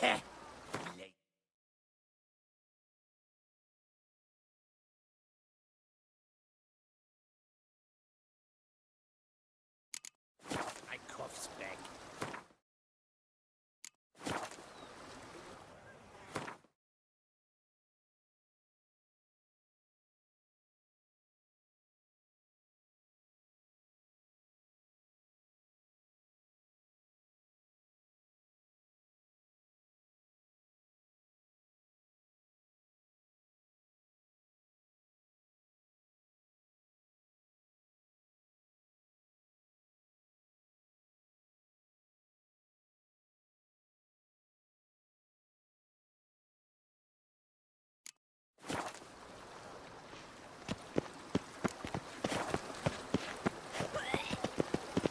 I coughs back.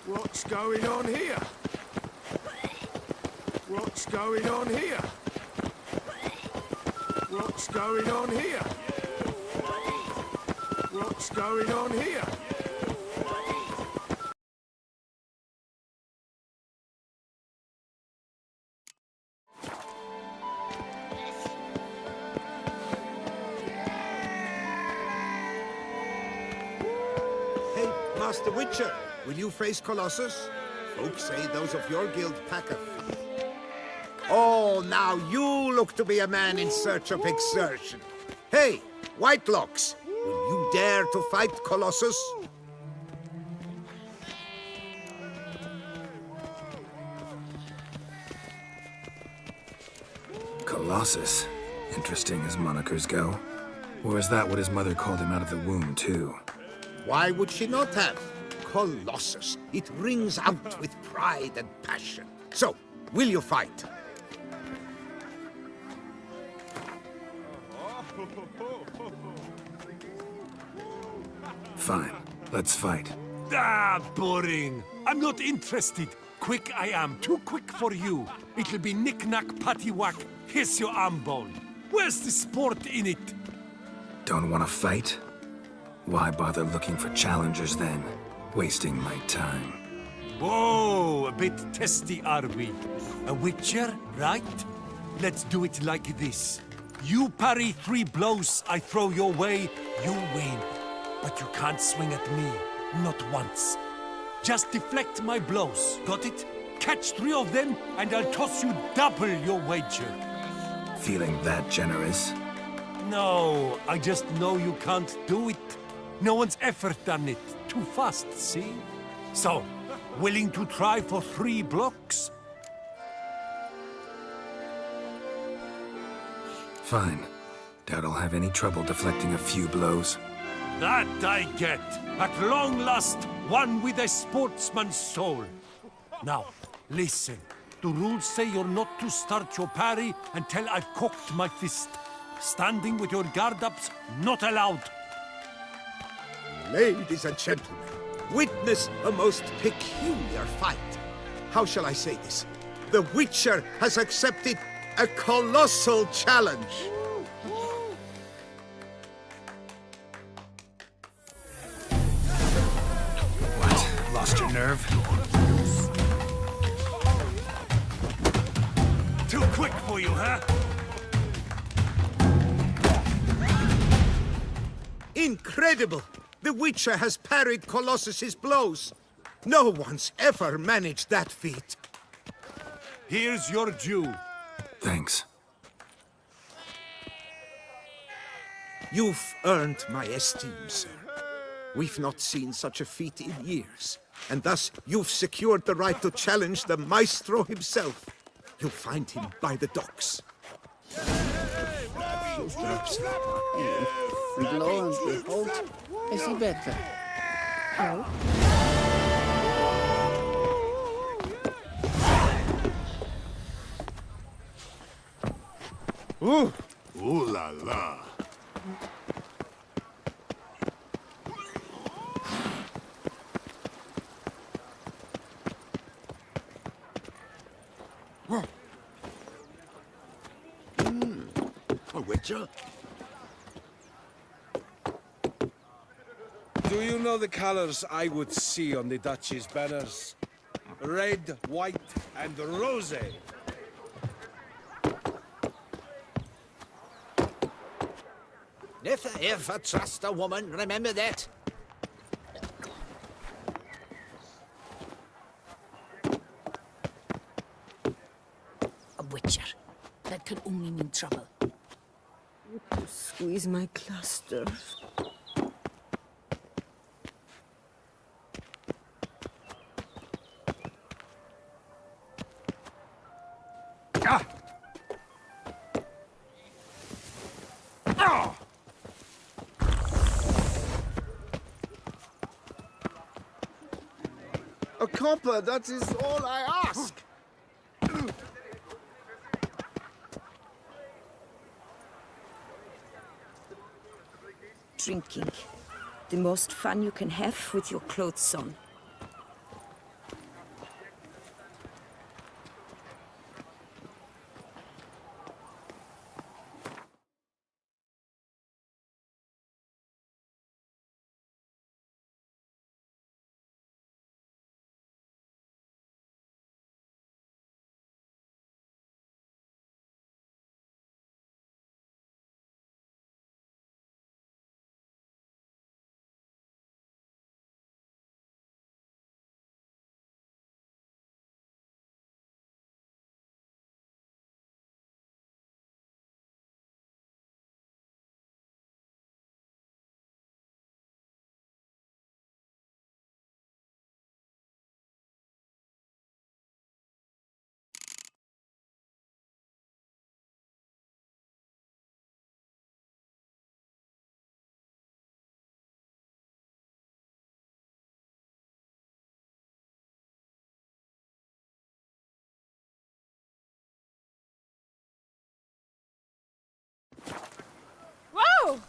What's going on here? What's going on here? What's going on here? What's going on here? Hey, Master Witcher, will you face Colossus? Folks say those of your guild pack a feat. Oh, now you look to be a man in search of exertion. Hey, Whitelocks, will you dare to fight Colossus? Colossus. Interesting as monikers go. Or is that what his mother called him out of the womb, too? Why would she not have? Colossus. It rings out with pride and passion. So, will you fight? Fine. Let's fight. Ah, boring. I'm not interested. Quick I am. Too quick for you. It'll be knick-knack, paddywhack. Here's your arm bone. Where's the sport in it? Don't want to fight? Why bother looking for challengers then? Wasting my time. Whoa, a bit testy are we? A witcher, right? Let's do it like this. You parry 3 blows I throw your way, you win. But you can't swing at me, not once. Just deflect my blows, got it? Catch 3 of them, and I'll toss you double your wager. Feeling that generous? No, I just know you can't do it. No one's ever done it. Too fast, see? So, willing to try for 3 blocks? Fine. Doubt I'll have any trouble deflecting a few blows. That I get. At long last, one with a sportsman's soul. Now, listen. The rules say you're not to start your parry until I've cocked my fist. Standing with your guard-ups, not allowed. Ladies and gentlemen, witness a most peculiar fight. How shall I say this? The Witcher has accepted a colossal challenge. What? Lost your nerve? Too quick for you, huh? Incredible! The Witcher has parried Colossus's blows. No one's ever managed that feat. Here's your due. Thanks. You've earned my esteem, sir. We've not seen such a feat in years, and thus you've secured the right to challenge the Maestro himself. You'll find him by the docks. And lo and behold, is he better? Oh? Ooh! Ooh la la. A witcher? Do you know the colors I would see on the Duchy's banners? Red, white, and rosé. Never ever trust a woman, remember that. A witcher. That could only mean trouble. Squeeze my cluster. Ah! Ah! A copper, that is all I ask. Drinking. The most fun you can have with your clothes on. Whoa!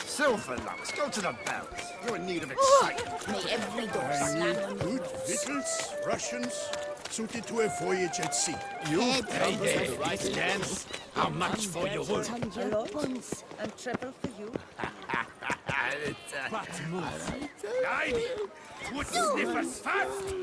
Silver lumps, go to the bells. You're in need of excitement. May every door slam on you. Good victuals, rations, suited to a voyage at sea. Head Hey troubles there, of right, Dance? How much for your wool? Hello, buns and treble for you. Nein! Wood sniffers fast!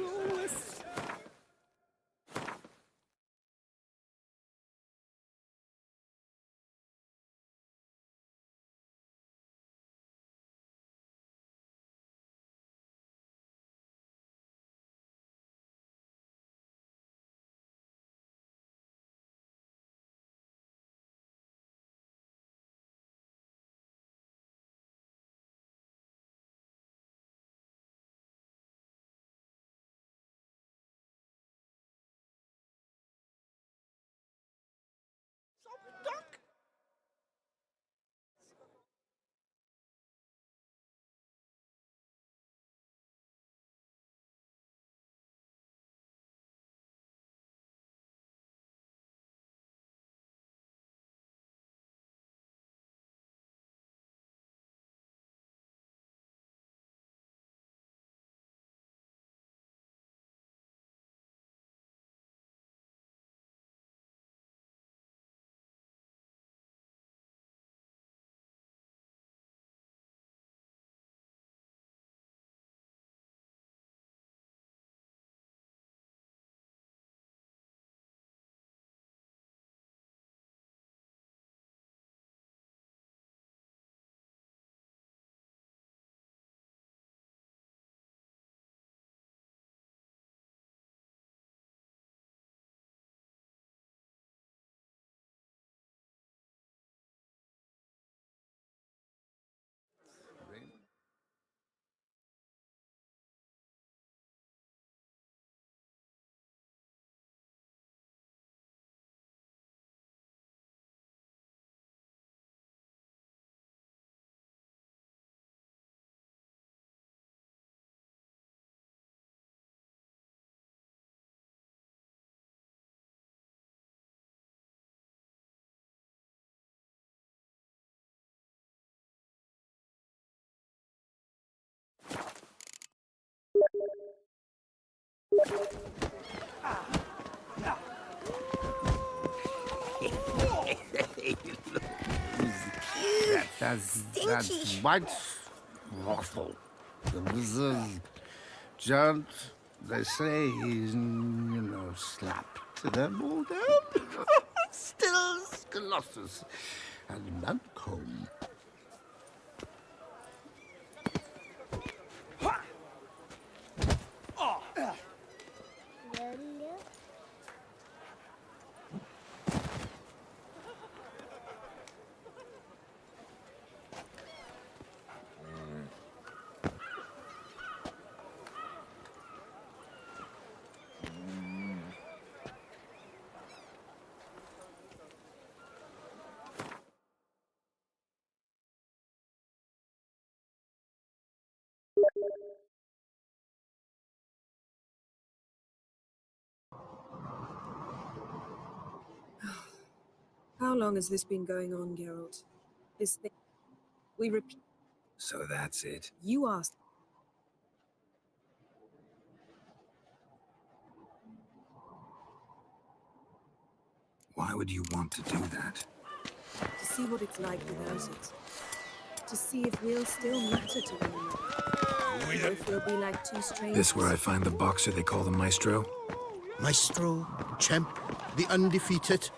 That's white waffle. The wizard just They say he's, slapped them all down. Still Colossus and Malcolm. How long has this been going on, Geralt? This thing. We repeat. So that's it. You asked. Why would you want to do that? To see what it's like without it. To see if we'll still matter to one another. Or if we'll be like two strangers. This where I find the boxer they call the Maestro? Maestro, champ, the undefeated.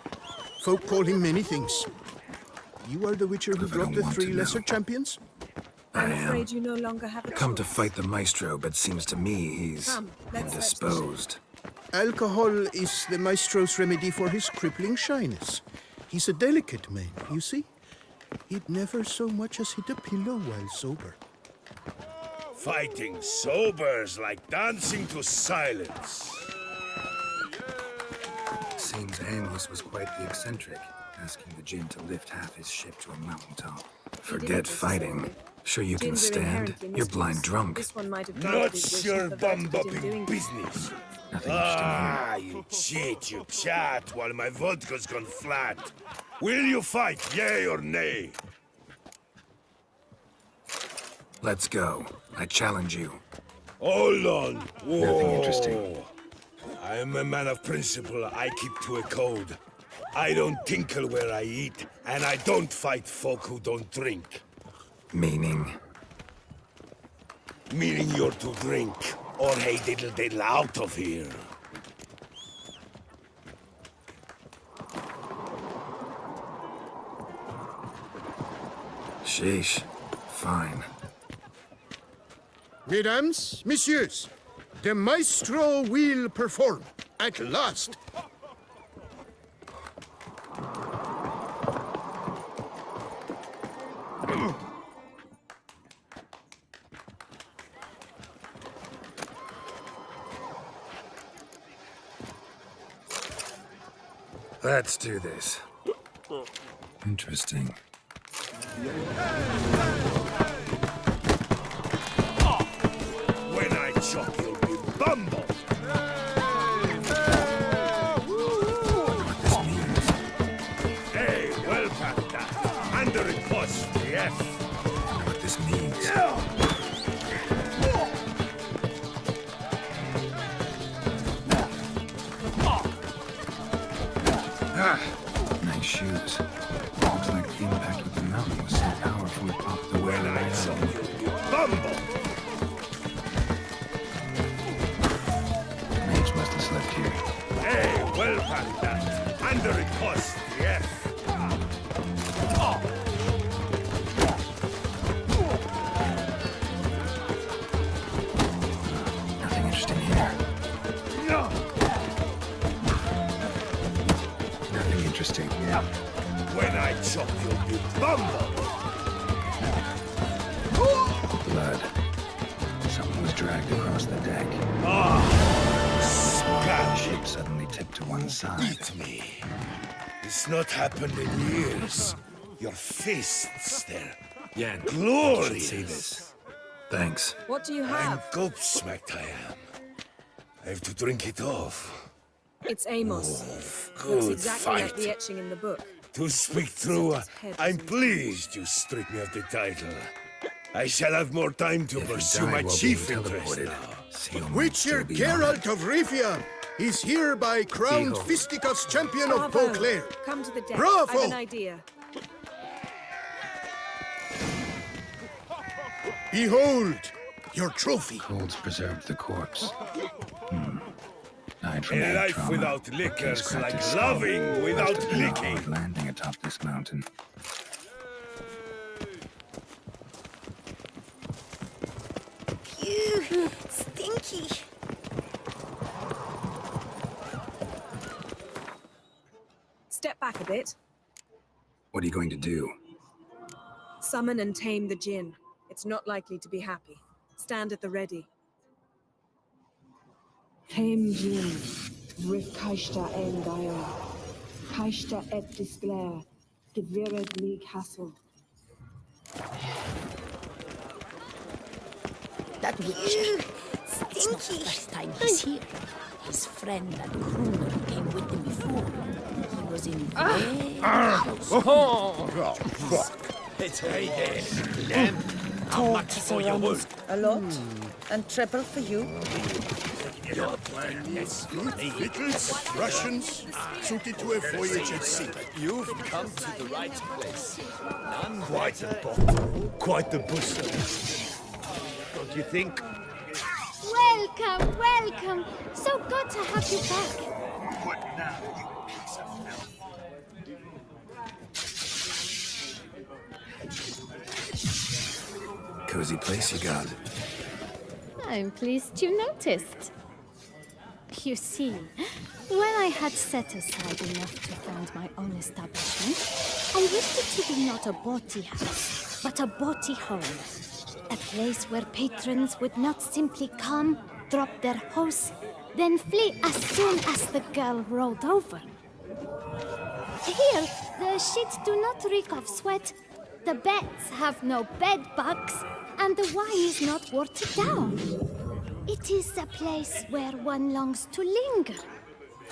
Folk call him many things. You are the Witcher who If I brought don't the want to 3 lesser know. champions? I'm I am. afraid you no longer have a Come to choice. fight the Maestro, but seems to me he's Come, let's indisposed. Alcohol is the Maestro's remedy for his crippling shyness. He's a delicate man, you see. He'd never so much as hit a pillow while sober. Fighting sober's like dancing to silence. Seems Amos was quite the eccentric, asking the Jinn to lift half his ship to a mountaintop. Forget fighting. Sure you can Jinns are stand? inherently You're blind mischievous. drunk. This one might have Not his your wish and perverted it in bum-bopping doing business. Nothing Ah, you cheat, you chat, while my vodka's gone flat. Will you fight, yay or nay? Let's go. I challenge you. Hold on. Whoa. Nothing interesting. I'm a man of principle. I keep to a code. I don't tinkle where I eat, and I don't fight folk who don't drink. Meaning? Meaning you're to drink, or hey diddle diddle out of here. Sheesh. Fine. Mesdames, messieurs, the Maestro will perform, at last. Let's do this. Interesting. When I chop, you'll be bumble. What this means? Hey, well packed that. Under it, boss. Yes. What this means? Ah, nice shoes. Looks like the impact with the mountain was so powerful it popped the wearer When I right chop, out. you'll be bumble. Mage must have slept here. Hey, well packed that. Under it, boss. Yes. Nothing interesting here. No. Nothing interesting. When I chop, you'll be bumble. Blood. Someone was dragged across the deck. The Scratch. ship suddenly tipped to one side. Eat me. It's not happened in years. Your fists, they're Yeah, glorious. see this. Thanks. What do you I'm have? gobsmacked, I am. I have to drink it off. It's Amos. Good Looks exactly like fight. the etching in the book. To speak true, His head I'm was in- pleased you stripped me of the title. I shall have more time to If he pursue died my while chief being interest teleported, now. Seal might Witcher still be on it. Geralt of Rivia is hereby crowned Behold. Fisticuffs champion of Bravo. Beauclair. Come to the deck. Bravo. I have an idea. Behold, your trophy. Colds preserved the corpse. I'd A forget life trauma. without He's liquor's cracked like his skull. loving without Must have been a licking. hard landing atop this mountain. Phew, stinky. Step back a bit. What are you going to do? Summon and tame the Jinn. It's not likely to be happy. Stand at the ready. Tame Jinn, Rif Kaishta en Gaia, Kaishta et Disglair, Gevired League Hassel. That witcher. It's not the first time he's here. His friend and crooner who came with him before. He was in very close. It's heyday. Lamb, how much for your wool? A lot. And treble for you. Your plan is Beetles, Russians, suited to a voyage at sea. You've come to the right place. None Quite the bottle. Quite the busser. Don't you think? Welcome, welcome. So good to have you back. What now, you piece of filth? Cozy place you got. I'm pleased you noticed. You see, when I had set aside enough to found my own establishment, I wished it to be not a bawdy house, but a bawdy home. A place where patrons would not simply come, drop their hose, then flee as soon as the girl rolled over. Here, the sheets do not reek of sweat, the beds have no bed bugs, and the wine is not watered down. It is a place where one longs to linger,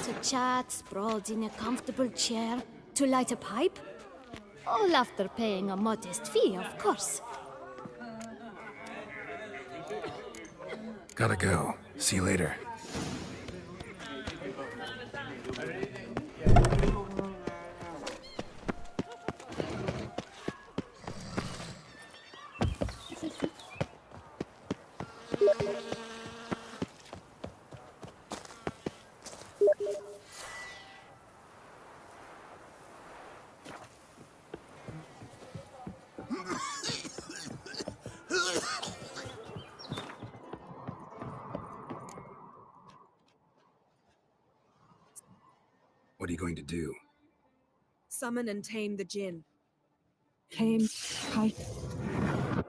to chat sprawled in a comfortable chair, to light a pipe. All after paying a modest fee, of course. Gotta go. See you later. What are you going to do? Summon and tame the Jinn. Tame Kaishta.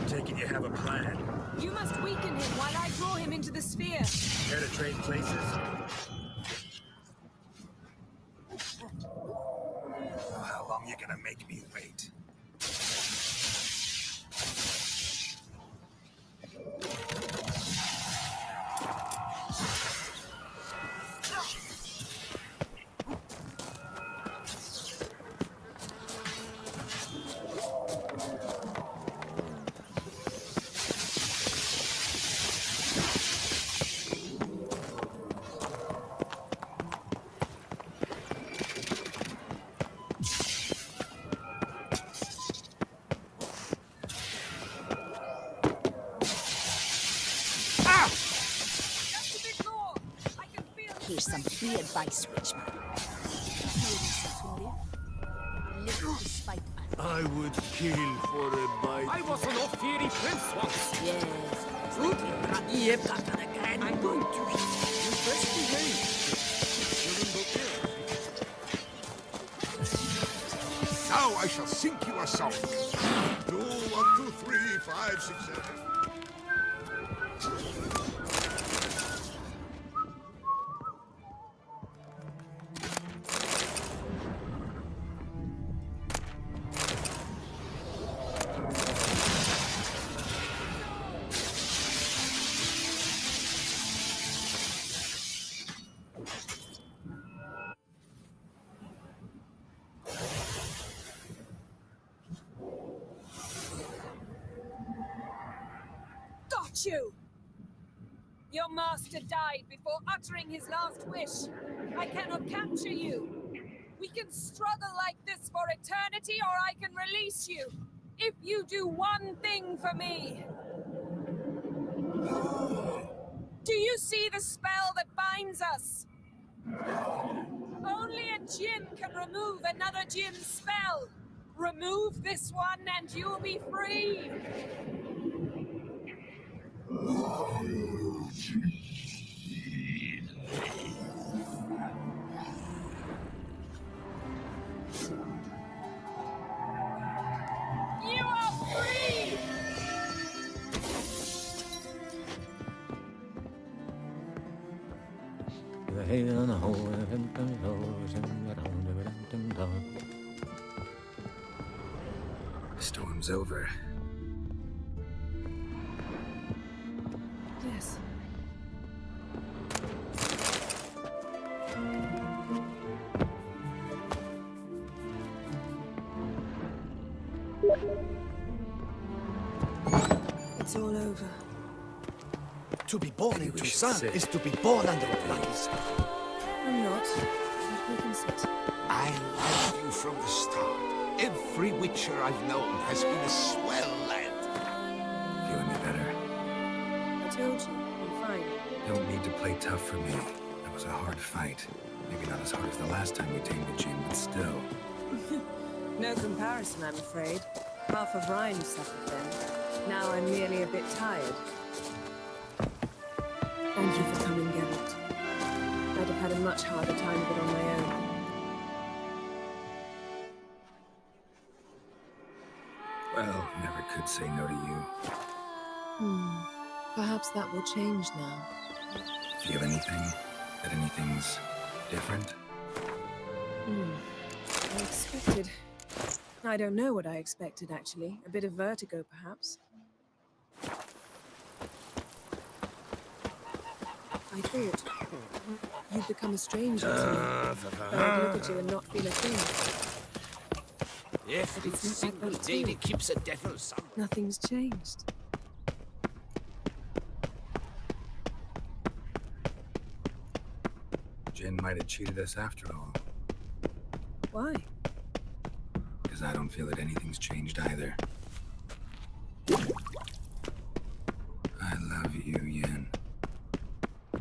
Taking you have a plan. You must weaken him while I draw him into the sphere. Care to trade places? How long you gonna make me wait? Here's some free advice, Witchman. No reason to live. Live despite us. I would kill for a bite. I was an off-fiery prince once. Yes. Yep. I'm going to. You best behave. Now I shall sink you a song. 2, 1, 2, 3, 5, 6, 7. Got you! Your master died before uttering his last wish. I cannot capture you. We can struggle like this for eternity, or I can release you. If you do one thing for me. Do you see the spell that binds us? Only a djinn can remove another djinn's spell. Remove this one and you'll be free. You are free! Storm's over. Yes. It's all over. To be born Maybe we into should sun sit. is to be born under a blaze. I'm not. But we can sit. I liked you from the start. Every Witcher I've known has been a swell lad. Feeling me better? I told you, I'm fine. Don't need to play tough for me. That was a hard fight. Maybe not as hard as the last time we tamed the Jinn, but still. No comparison, I'm afraid. Half of Rhine suffered then. Now I'm merely a bit tired. Thank you for coming, Geralt. I'd have had a much harder time of it on my own. Well, never could say no to you. Perhaps that will change now. Feel anything? That anything's different? Unexpected. I don't know what I expected, actually. A bit of vertigo, perhaps. I thought you'd become a stranger to me. But I'd look at you and not feel a thing. Every But it's not single like that day too. they keeps a devil some. Nothing's changed. Jinn might have cheated us after all. Why? Because I don't feel that anything's changed either. I love you, Yen.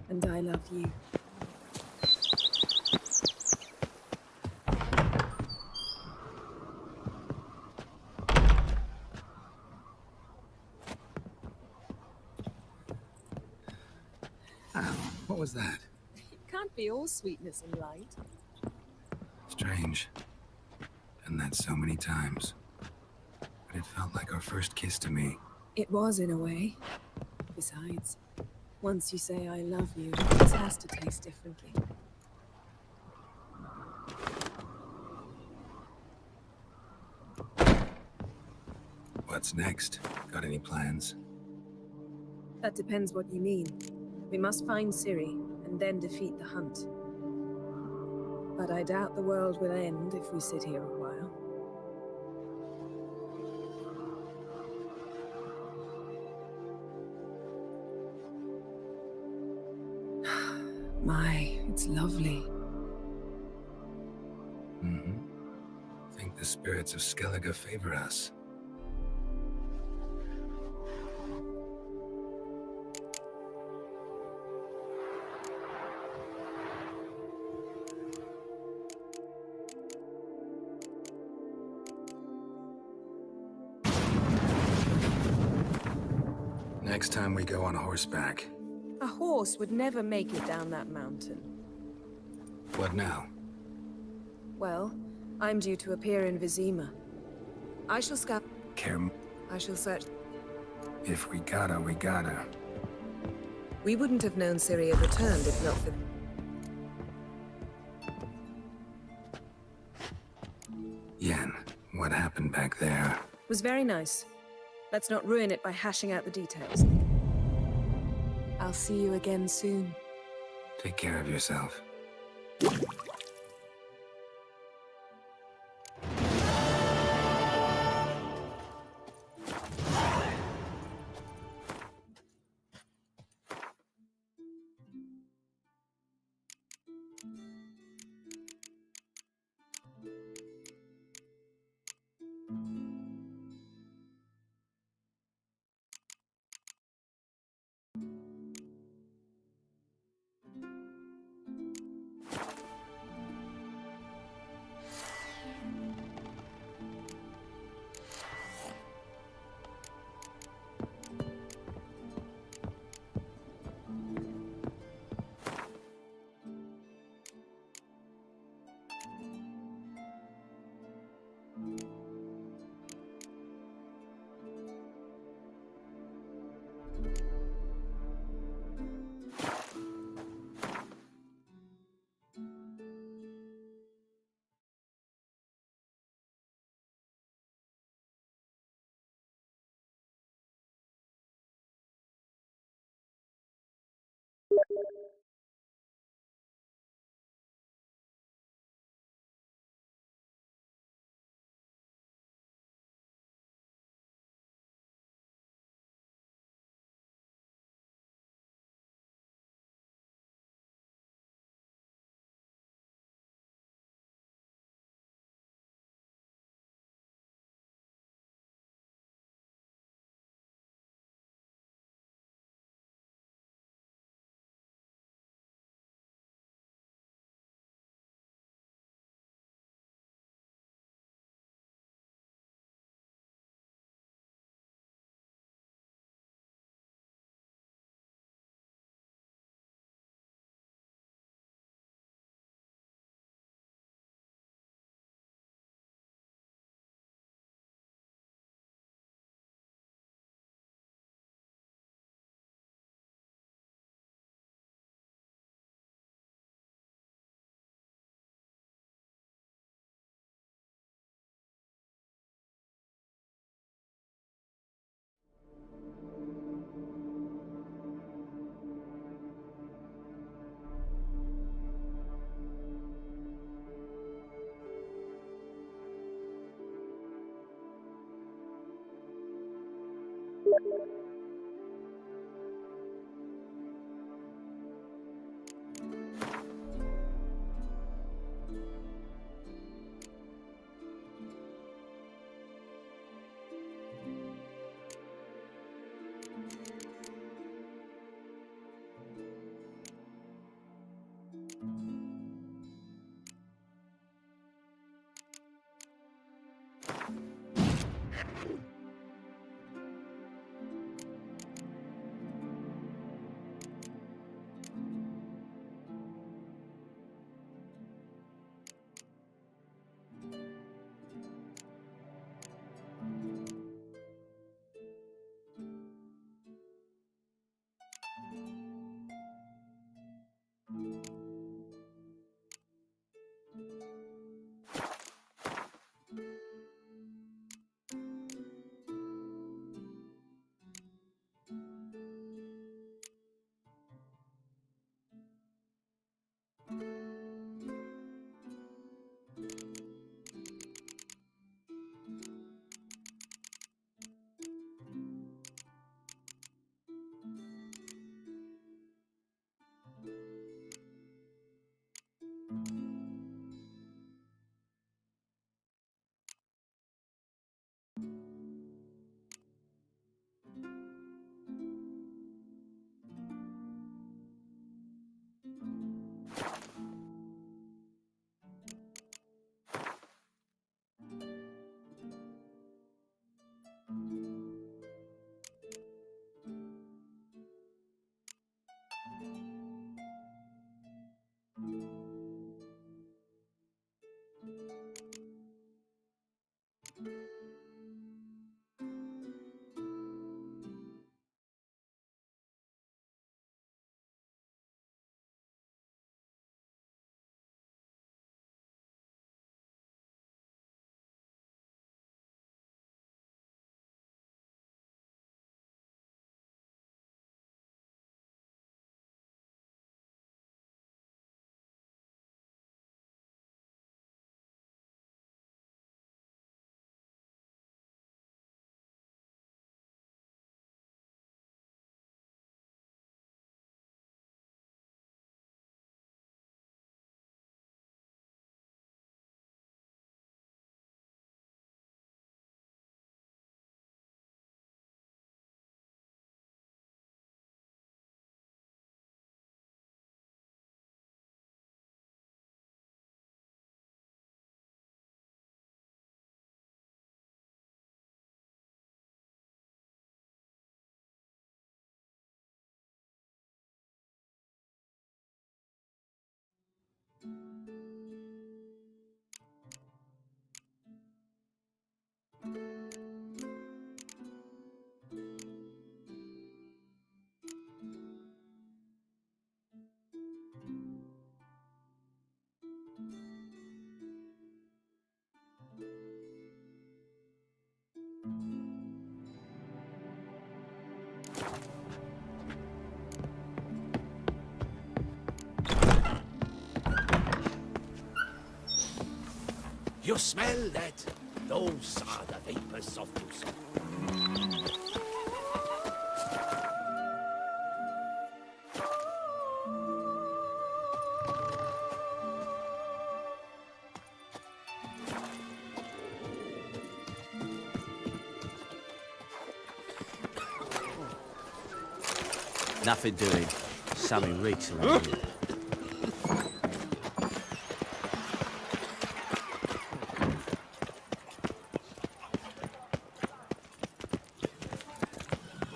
And I love you. Ow, what was that? It can't be all sweetness and light. Strange. Done that so many times. But it felt like our first kiss to me. It was, in a way. Besides, once you say I love you, it has to taste differently. What's next? Got any plans? That depends what you mean. We must find Ciri, and then defeat the hunt. But I doubt the world will end if we sit here a while. My, it's lovely. Mm-hmm. Think the spirits of Skellige favor us. Next time we go on horseback. A horse would never make it down that mountain. What now? Well, I'm due to appear in Vizima. I shall scout. I shall search. If we gotta, we gotta. We wouldn't have known Ciri had returned if not for... Yen, what happened back there? It was very nice. Let's not ruin it by hashing out the details. I'll see you again soon. Take care of yourself. You smell that? Those are the vapors of Uso. Nothing doing. Sammy reeks around here.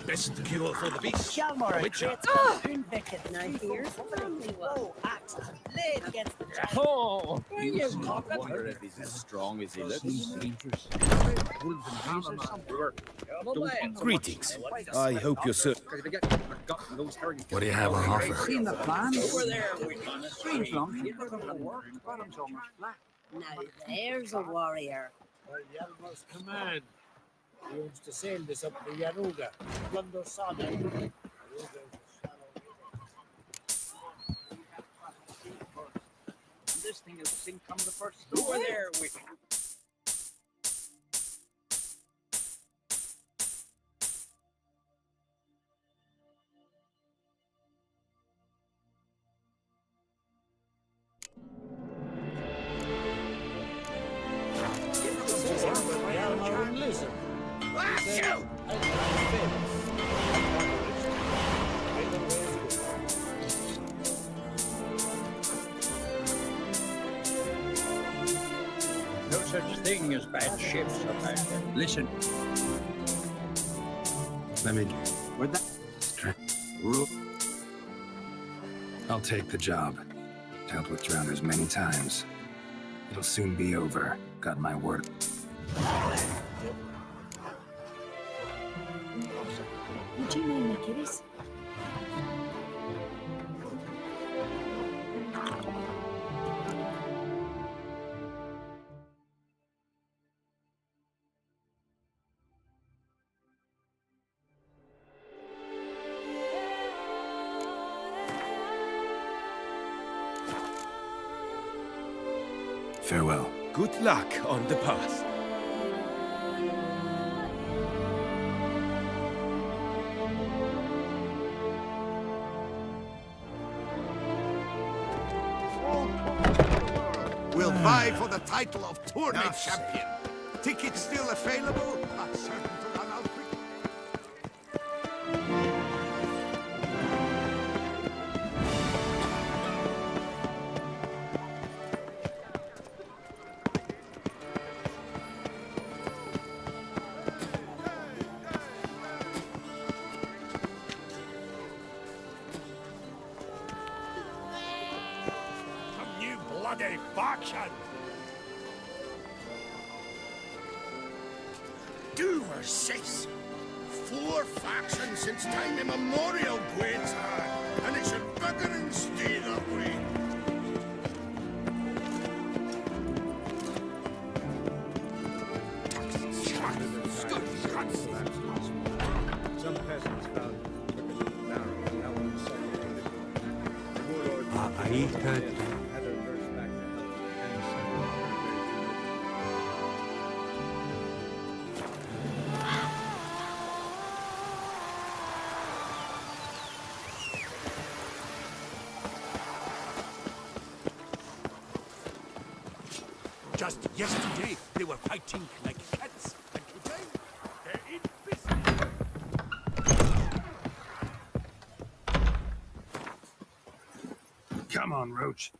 Best cure for the beast. Shalmore, Witcher. Wicked knife here. Oh, axe laid against the jack. Oh! You wonder if he's as strong as he looks. Greetings. I hope you're so. What do you have on offer? Seen the plan? Over there, strange long. Now there's a warrior. Yarmouth's command. He wants to sail this up the Yaruga. Plunder Sada. This thing is sink come the first over there with him. Listen. No such thing as bad ships, apparently. Listen. Let me. Where'd that? I'll take the job. Dealt with drowners many times. It'll soon be over. Got my word. Would you name the kiddies? Farewell. Good luck on the path. We'll vie for the title of tournament champion. Tickets still available, but certain to run out quick. Some new bloody faction. Do assess. 4 factions since time immemorial, Gwyn's had, and it should bugger and stay that way. Some peasants found I heard. Just yesterday, they were fighting like cats, and today, they're in business. Come on, Roach.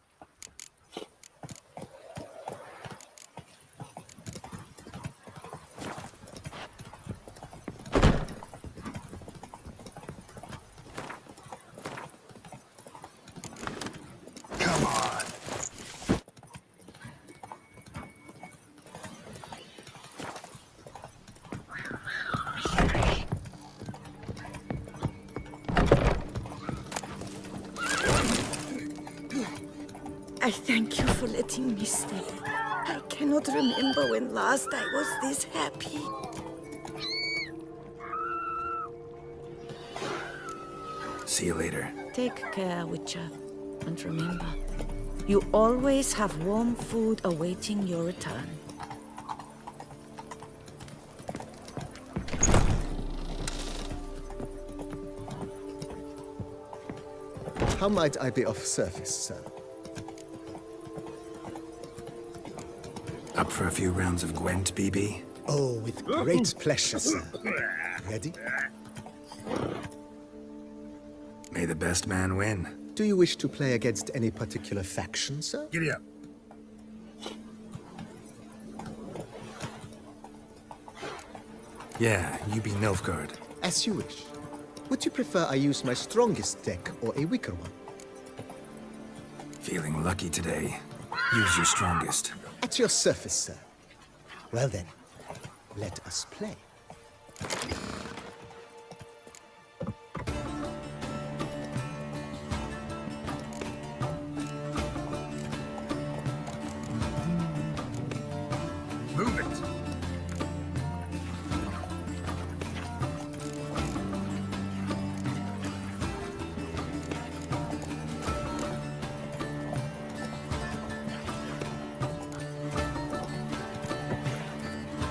Come on. I thank you for letting me stay. I cannot remember when last I was this happy. See you later. Take care, Witcher. And remember, you always have warm food awaiting your return. How might I be of service, sir? Up for a few rounds of Gwent, BB? Oh, with great pleasure, sir. Ready? May the best man win. Do you wish to play against any particular faction, sir? Giddy up. Yeah, you be Nilfgaard. As you wish. Would you prefer I use my strongest deck or a weaker one? Feeling lucky today. Use your strongest. At your service, sir. Well then, let us play. Move it.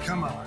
Come on.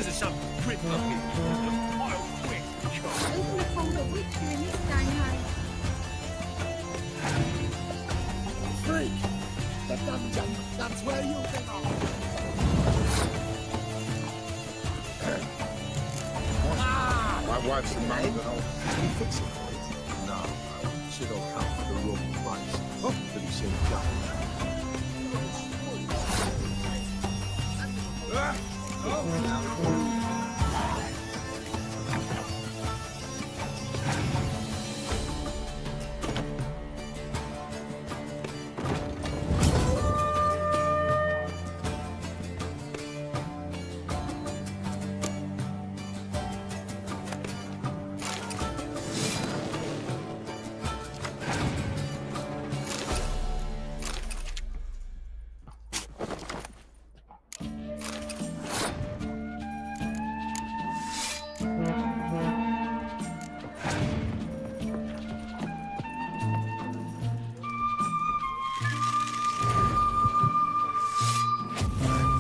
because of some prick up here. I'll quit. Freak! The dungeon! That's where you belong! My wife's a man. Can you fix it for you? No, she'll come for the room price. Oh, did you see it go?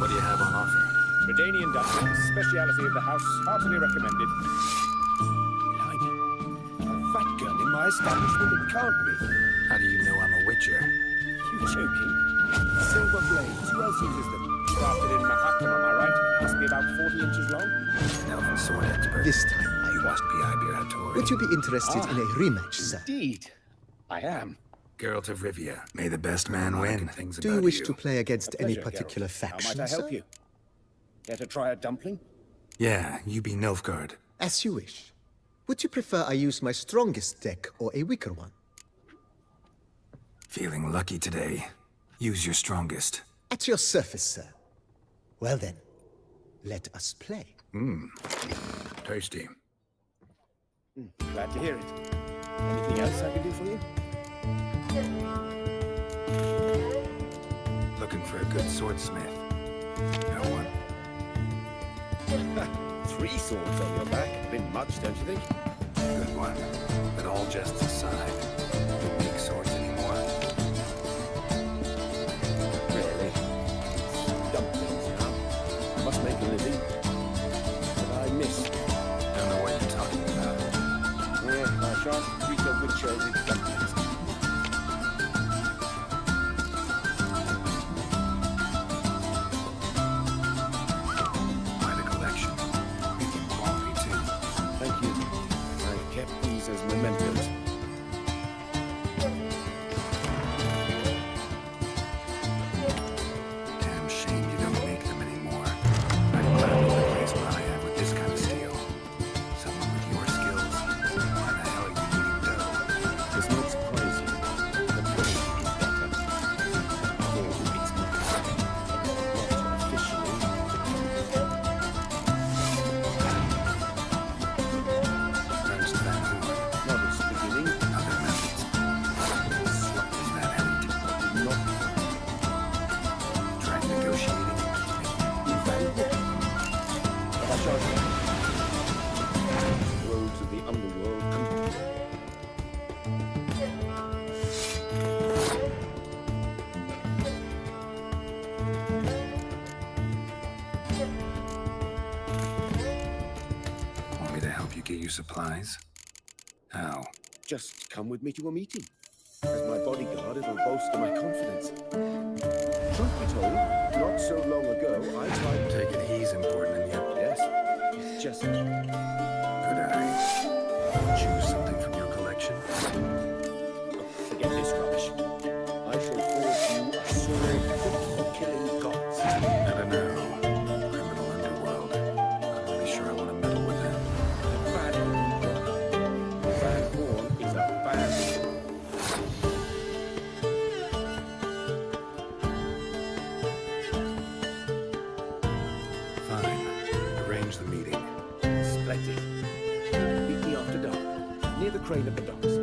What do you have on offer? Redanian dumpling, speciality of the house, heartily recommended. Blimey. A fat girl in my establishment? It can't be. How do you know I'm a witcher? You joking? Silver blades. Who else uses them? Crafted in Mahakam, am I right? Must be about 40 inches long. An elven sword expert. This time, You must be Ibiratori. would you be interested in a rematch, sir? Indeed. I am. Geralt of Rivia. May the best man win. Things Do you about wish to play against any Pleasure, particular Geralt. How faction, might I help sir? you? Care to try a dumpling? Yeah, you be Nilfgaard. As you wish. Would you prefer I use my strongest deck or a weaker one? Feeling lucky today. Use your strongest. At your service, sir. Well then, let us play. Tasty. Glad to hear it. Anything else I can do for you? Looking for a good swordsmith. No one. 3 swords on your back. Been much, don't you think? Good one. But all jests aside, don't make swords anymore. Really? Dumplings now. I must make a living. But I miss. Don't know what you're talking about. Yeah, I shan't treat a witcher with dumplings. Quite a collection. Medium quality too. Thank you. I've kept these as mementos. Damn shame you don't make them anymore. I'd gladly replace what I have with this kind of steel. Someone with your skills. Why the hell are you needing dough? It's not surprising. The quality is better. Or it's not officially. Ernst Van Hoorn. Modest beginning. Other methods. Slut Is that elite? not Tried negotiating? invaluable. But I charge you. Roads of the underworld. Want me to help you get you supplies? How? Just come with me to a meeting. As my bodyguard, it'll bolster my confidence. Truth be told, not so long ago, I tried to Take it he's important in you. Yes, it's just Could I choose something from your collection? forget this rubbish. I shall forge you a sword fit for killing gods. I don't know. Criminal underworld. Not really sure I want to meddle with them. Bad Van Horn is a bad. Fine. Arrange the meeting. Splendid. Meet me after dark, near the crane at the docks.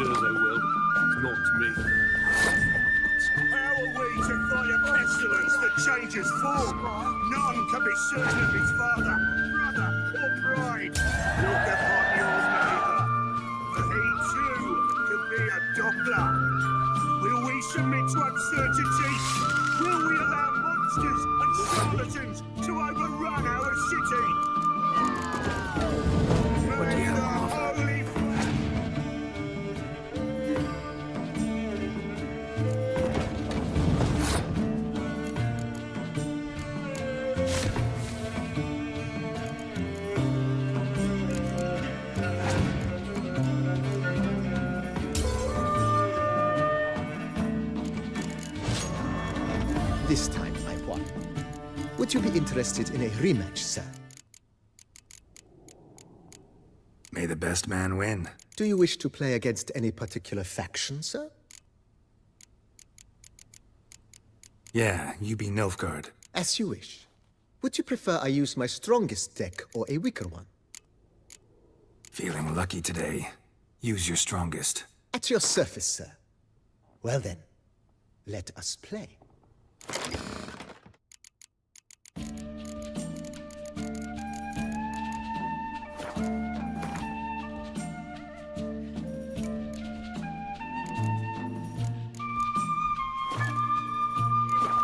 sure they will. Not me. How are we to fight a pestilence that changes form? None can be certain of his father, brother, or bride. Look upon your neighbour, for he too could be a Doppler. Will we submit to uncertainty? Will we allow monsters and charlatans to overrun our city? What do you have on offer? Holy This time I won. Would you be interested in a rematch, sir? May the best man win. Do you wish to play against any particular faction, sir? Yeah, you be Nilfgaard. As you wish. Would you prefer I use my strongest deck or a weaker one? Feeling lucky today. Use your strongest. At your service, sir. Well then, let us play.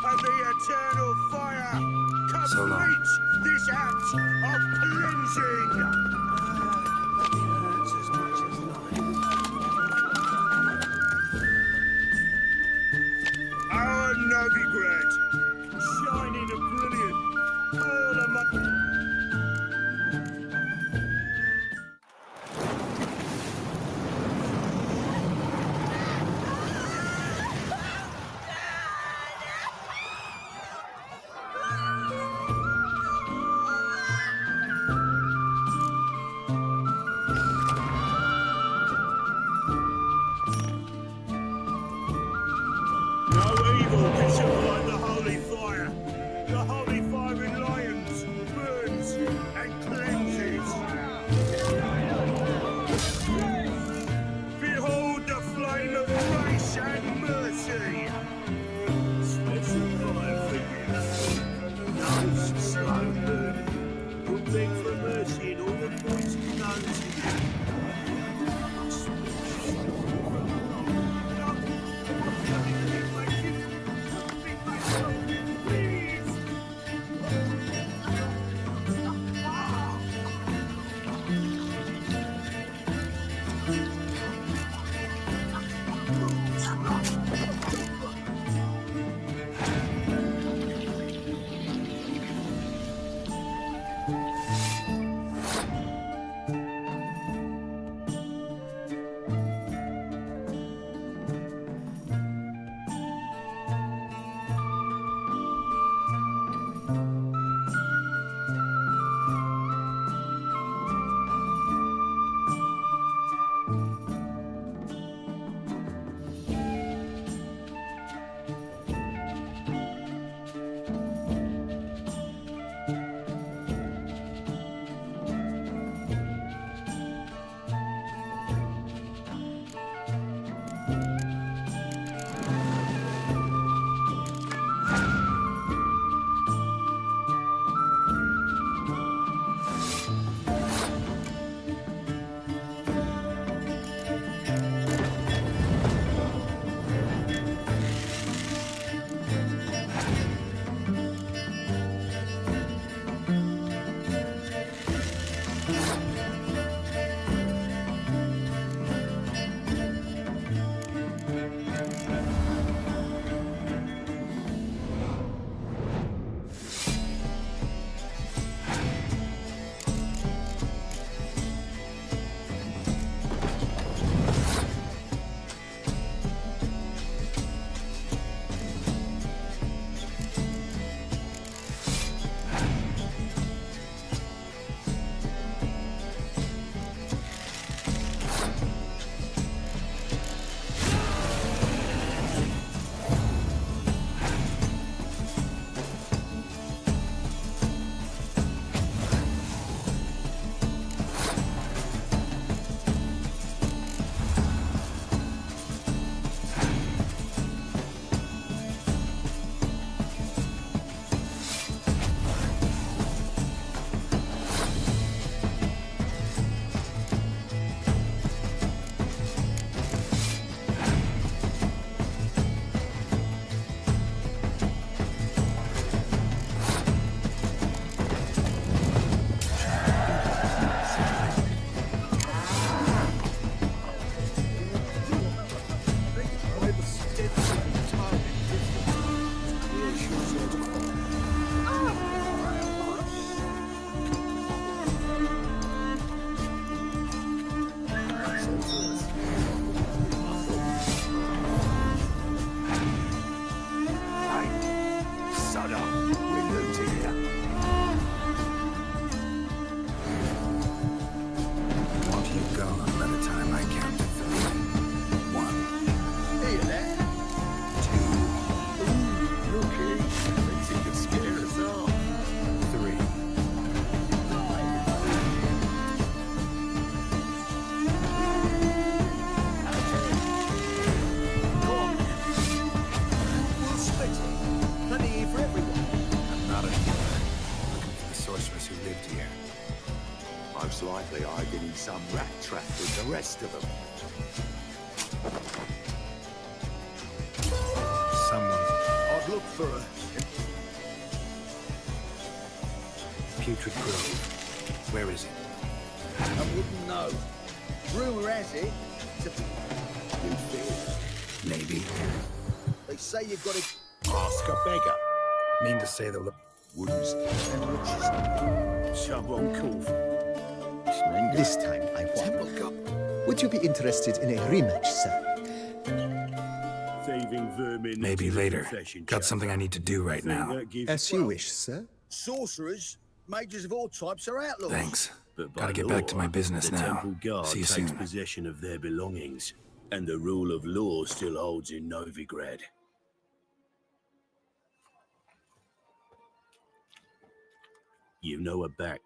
and the eternal fire So long. complete this act of cleansing. Our Novigrad, shining and brilliant, pearl among... No evil can survive the holy fire. The holy fire in lions burns and cleanses. Behold the flame of grace and mercy. Special fire for you. Nice, slow burning. You'll beg for mercy in all the points known to you. some rat trap with the rest of them. Someone. I'd look for her. Putrid Grove. Where is it? I wouldn't know. Rumor has it, it's a new field. Maybe. They say you've got to ask a beggar. Mean to say the Woods and riches. Someone call for this man This time I Temple won. Cup. Would you be interested in a rematch, sir? Thieving vermin. Maybe later. Confession Got chamber. something I need to do right Thing now. that gives As you wish, sir. Sorcerers, mages of all types are outlaws. Thanks. But by Gotta get back to law, my business the now. Temple Guard See you takes soon. possession of their belongings, and the rule of law still holds in Novigrad. You know her back.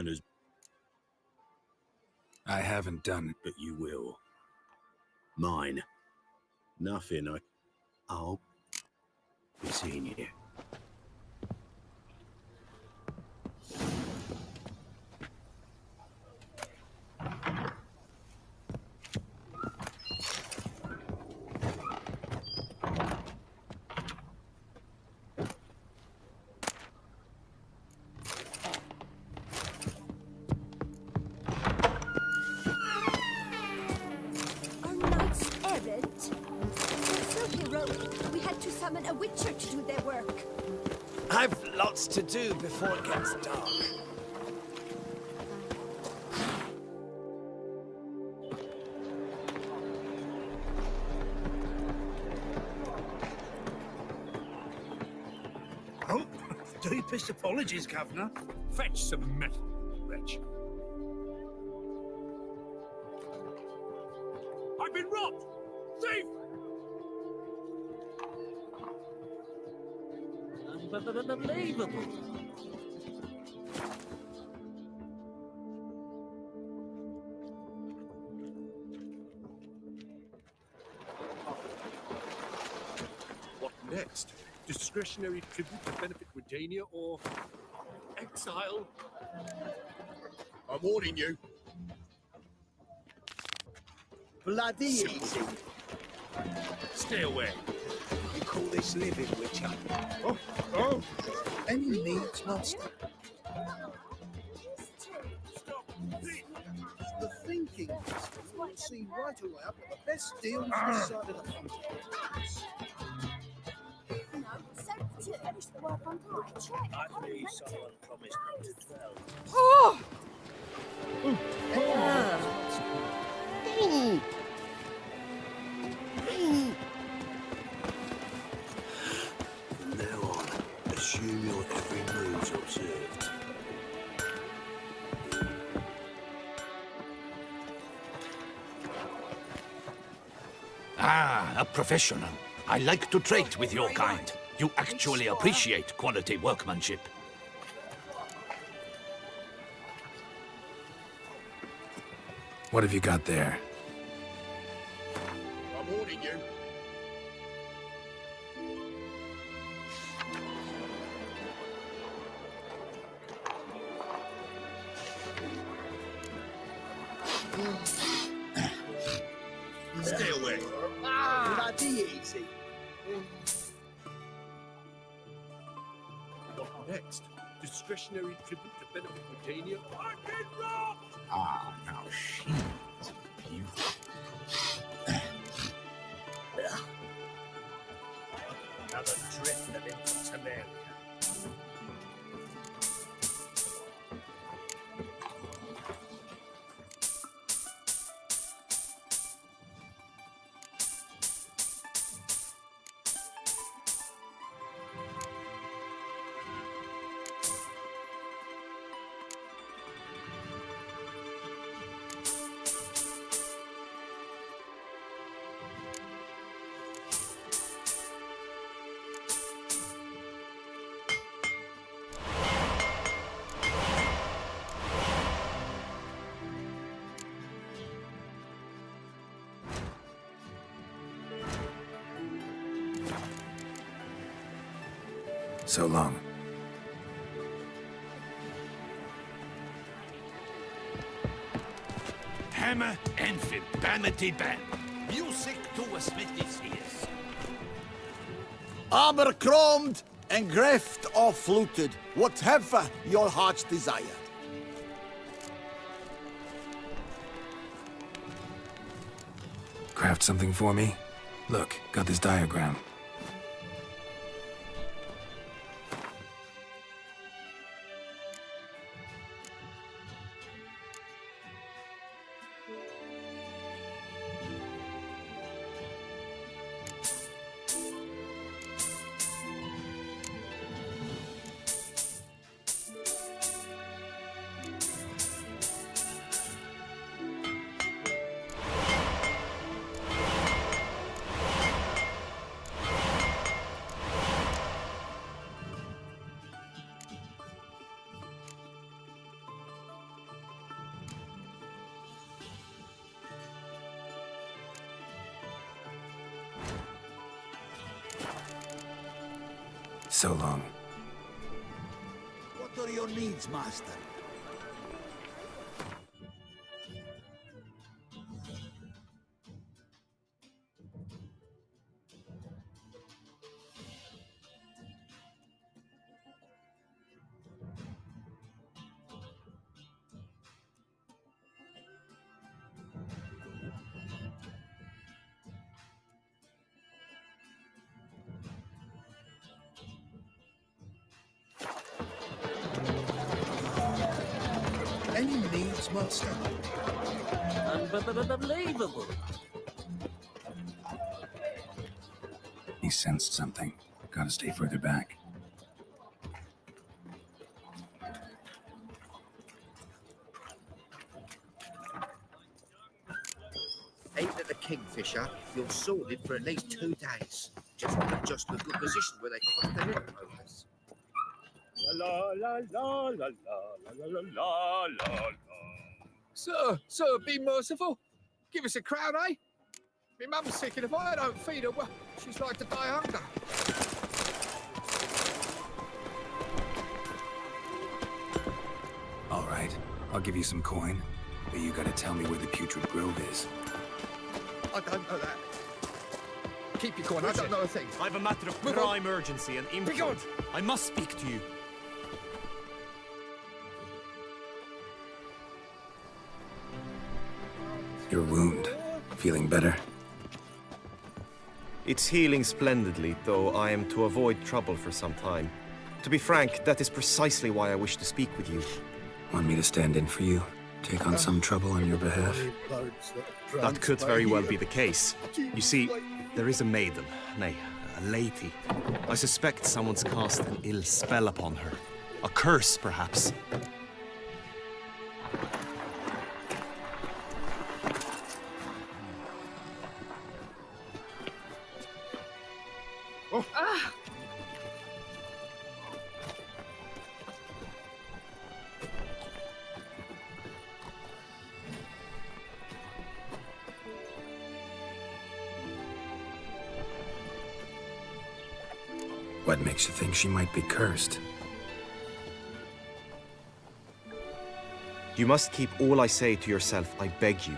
and as... I haven't done. But you will. Mine. Nothing. I'll be seeing you. Are knights errant? They're so heroic. We had to summon a witcher to do their work. I've lots to do before it gets dark. Oh, deepest apologies, Governor. Fetch some metal, wretch. I've been robbed! Thief! Unbelievable. What next? Discretionary tribute to benefit Redania or exile? I'm warning you. Bloody easy. Stay away. You call this living, Witcher? Oh! Any needs must. The thinking will see right away up the best deal on the side of the country. Finish the work on time. I believe someone promised not to tell. Oh! From now on, assume your every move's observed. Ah, a professional. I like to trade with your kind. You actually appreciate quality workmanship. What have you got there? I'm warning you. Stay away. Bloody easy. What next? Discretionary tribute to benefit Redania? I've been robbed! Ah, now she's beautiful. Another drift of Infanteria. So long. Hammer, anvil, banity band. Music to a smithy's ears. Armor chromed and greft or fluted, whatever your heart's desire. Craft something for me? Look, got this diagram. So long. What are your needs, master? Any needs, master? Unbelievable. He sensed something. Gotta stay further back. Aimed at the Kingfisher, you're sorted for at least 2 days. Just want to adjust to a good position where they constantly progress. La la la la la la la la la la. Sir, be merciful. Give us a crown, eh? My mum's sick, and if I don't feed her, well, she's like to die of hunger. All right, I'll give you some coin, but you gotta tell me where the Putrid Grove is. I don't know that. Keep your coin, I don't know a thing. I have a matter of Move on. prime urgency and import. I must speak to you. Your wound. Feeling better? It's healing splendidly, though I am to avoid trouble for some time. To be frank, that is precisely why I wish to speak with you. Want me to stand in for you? Take on some trouble on your behalf? That could very well be the case. You see, there is a maiden, nay, a lady. I suspect someone's cast an ill spell upon her. A curse, perhaps. What makes you think she might be cursed? You must keep all I say to yourself, I beg you.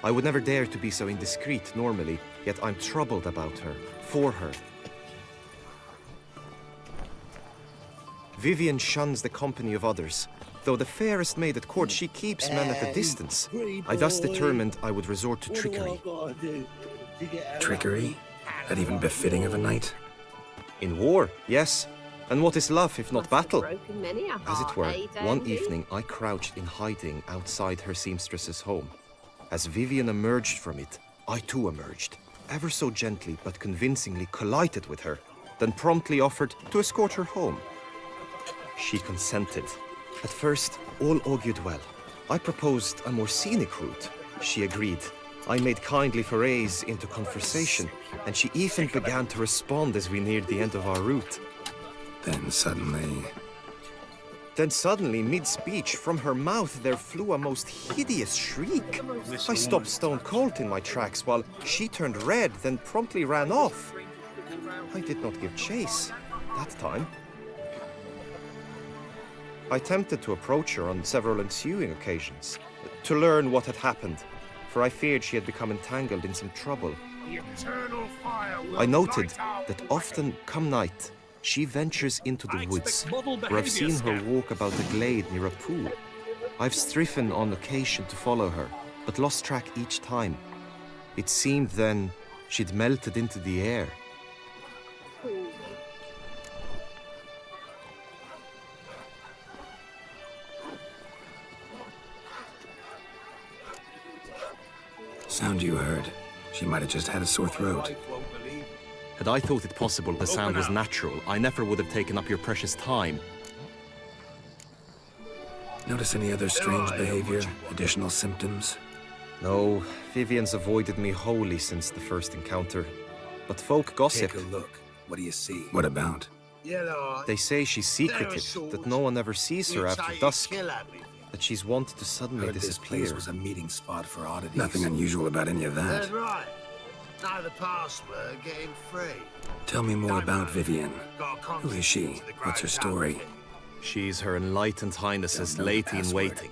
I would never dare to be so indiscreet normally, yet I'm troubled about her, for her. Vivian shuns the company of others. Though the fairest maid at court, she keeps men at a distance. I thus determined I would resort to trickery. Trickery? That even befitting of a knight? In war, yes. And what is love if not battle? Broken many a As it heart, were, eh, one Dandy? evening I crouched in hiding outside her seamstress's home. As Vivian emerged from it, I too emerged, ever so gently but convincingly collided with her, then promptly offered to escort her home. She consented. At first, all augured well. I proposed a more scenic route. She agreed. I made kindly forays into conversation, and she even began to respond as we neared the end of our route. Then suddenly, mid-speech, from her mouth there flew a most hideous shriek. I stopped stone cold in my tracks while she turned red, then promptly ran off. I did not give chase that time. I attempted to approach her on several ensuing occasions, to learn what had happened, for I feared she had become entangled in some trouble. The eternal fire will I noted light out that the often, come night, she ventures into the woods, model where I've seen behaviour, her walk about the glade near a pool. I've striven on occasion to follow her, but lost track each time. It seemed then she'd melted into the air. sound you heard. She might have just had a sore throat. Had I thought it possible the sound was natural, I never would have taken up your precious time. Notice any other strange behavior? Additional symptoms? No, Vivian's avoided me wholly since the first encounter. But folk gossip. Take a look. What do you see? What about? They say she's secretive, that no one ever sees her after dusk, that she's wont to suddenly Heard this disappear. place was a meeting spot for oddities. Nothing unusual about any of that. Now the password, getting free. Tell me more about Vivian. Who is she? What's her story? She's Her Enlightened Highness's lady-in-waiting.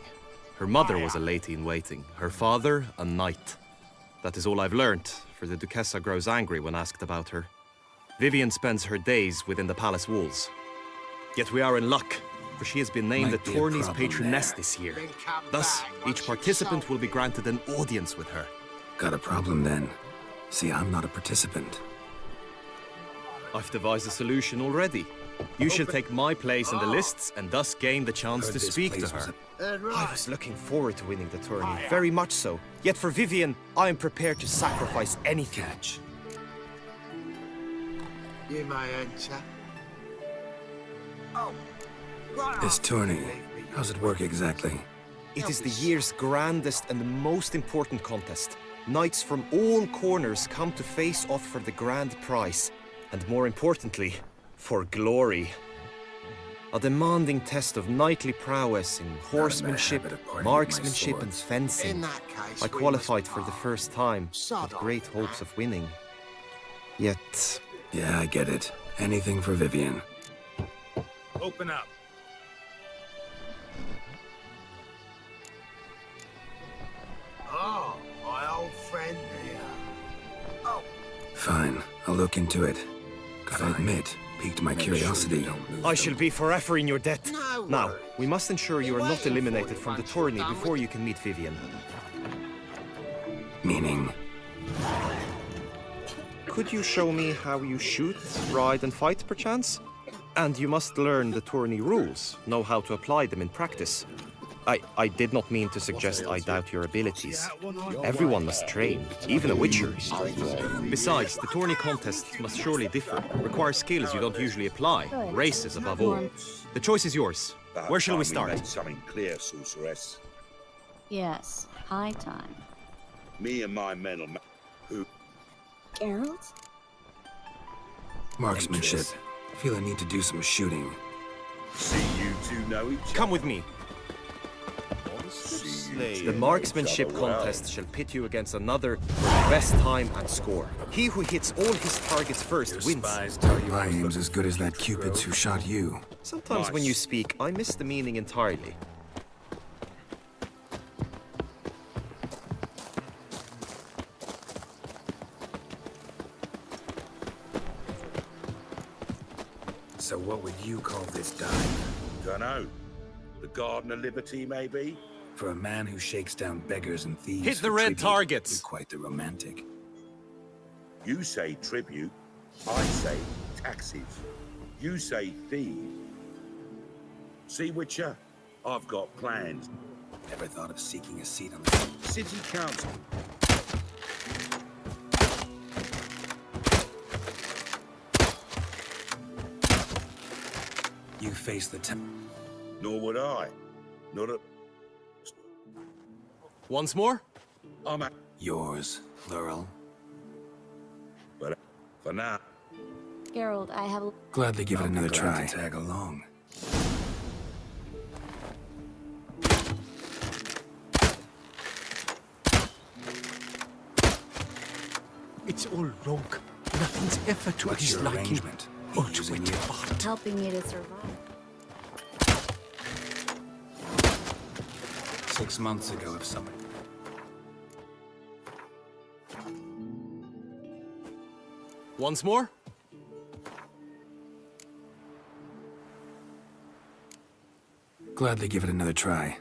Her mother was a lady-in-waiting. Her father, a knight. That is all I've learnt, for the Duchessa grows angry when asked about her. Vivian spends her days within the palace walls. Yet we are in luck, for she has been named the tourney's patroness this year. Thus, each participant will be granted an audience with her. Got a problem then. See, I'm not a participant. I've devised a solution already. You shall take my place in the lists and thus gain the chance to speak to her. I was looking forward to winning the tourney, very much so. Yet for Vivian, I am prepared to sacrifice anything. You may enter. This tourney, how's it work exactly? It is the year's grandest and most important contest. Knights from all corners come to face off for the grand prize. And more importantly, for glory. A demanding test of knightly prowess in horsemanship, marksmanship and fencing. I qualified for the first time, with great hopes of winning. Yet... Yeah, I get it. Anything for Vivian. Open up. Oh, my old friend here. Oh. Fine, I'll look into it. Gotta admit, piqued my curiosity. I shall be forever in your debt. Now, we must ensure you are not eliminated from the tourney before you can meet Vivian. Meaning? Could you show me how you shoot, ride and fight, perchance? And you must learn the tourney rules, know how to apply them in practice. I did not mean to suggest I doubt your abilities. Everyone must train, even a witcher. Besides, the tourney contests must surely differ, require skills you don't usually apply, races above all. The choice is yours. Where shall we start? Something clear, sorceress. Yes, high time. Me and my men will who? Geralt? Marksmanship. Feel I need to do some shooting. See you two know each other. Come with me. The marksmanship contest shall pit you against another for the best time and score. He who hits all his targets first wins. My aim's as good as that Cupid's who shot you. Sometimes when you speak, I miss the meaning entirely. So what would you call this dive? Dunno. The Garden of Liberty, maybe? For a man who shakes down beggars and thieves. Hit the for red tribute, targets. You're quite the romantic. You say tribute, I say taxes. You say thief. See, Witcher? I've got plans. Never thought of seeking a seat on the City Council. You face the Nor would I. Not a... Once more? I'm at... Yours, Laurel. But for now... Geralt, I have... Gladly give it another try. To tag along. It's all wrong. Nothing's ever to What's his your liking arrangement? or to it. Helping me to survive. 6 months ago, if someone... Once more? Gladly give it another try.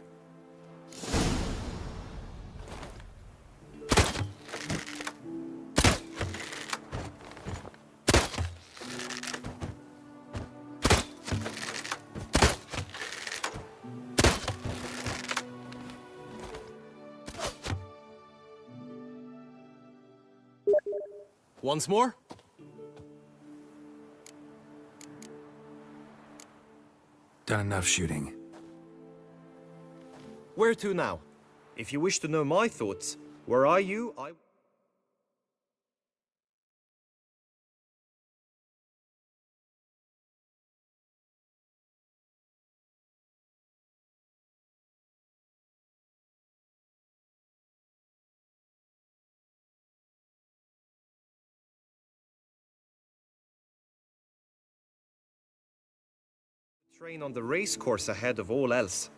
Once more? Done enough shooting. Where to now? If you wish to know my thoughts, were I you, I... Train on the race course ahead of all else.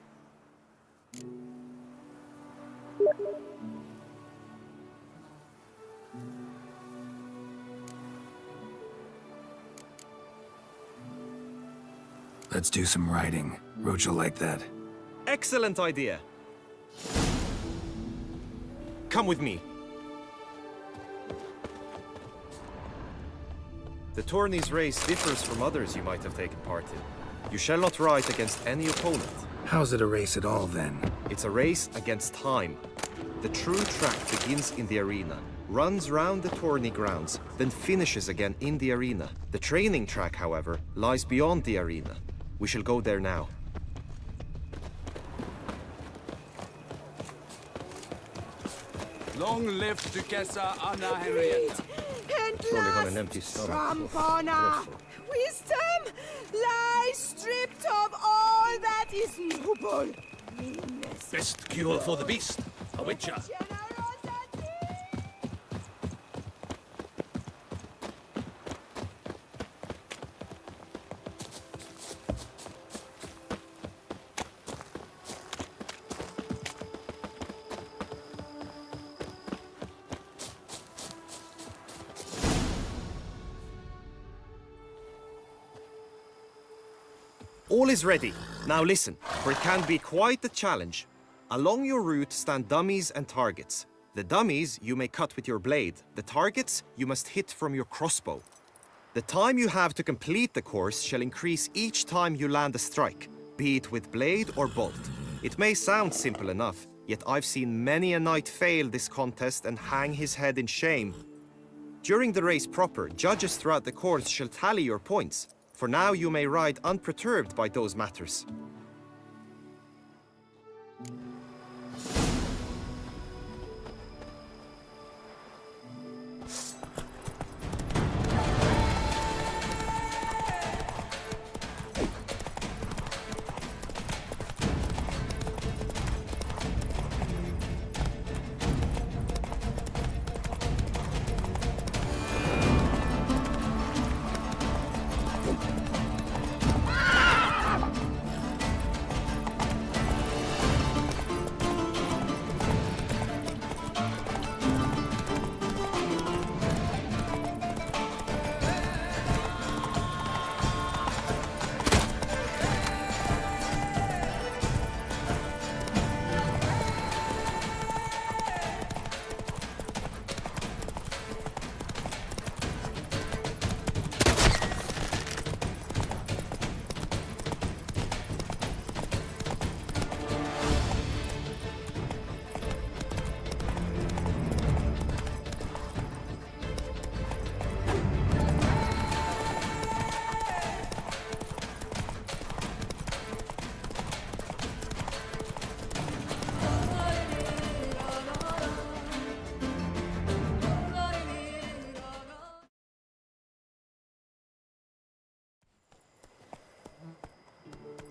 Let's do some riding. Roach will like that. Excellent idea. Come with me. The tourney's race differs from others you might have taken part in. You shall not ride against any opponent. How's it a race at all, then? It's a race against time. The true track begins in the arena, runs round the tourney grounds, then finishes again in the arena. The training track, however, lies beyond the arena. We shall go there now. Long live Duchessa Anna Henrietta. Surely on an empty stomach. Trampona! Wisdom lies stripped of all that is noble. Best cure for the beast, a witcher. All is ready. Now listen, for it can be quite a challenge. Along your route stand dummies and targets. The dummies you may cut with your blade. The targets you must hit from your crossbow. The time you have to complete the course shall increase each time you land a strike, be it with blade or bolt. It may sound simple enough, yet I've seen many a knight fail this contest and hang his head in shame. During the race proper, judges throughout the course shall tally your points. For now you may ride unperturbed by those matters.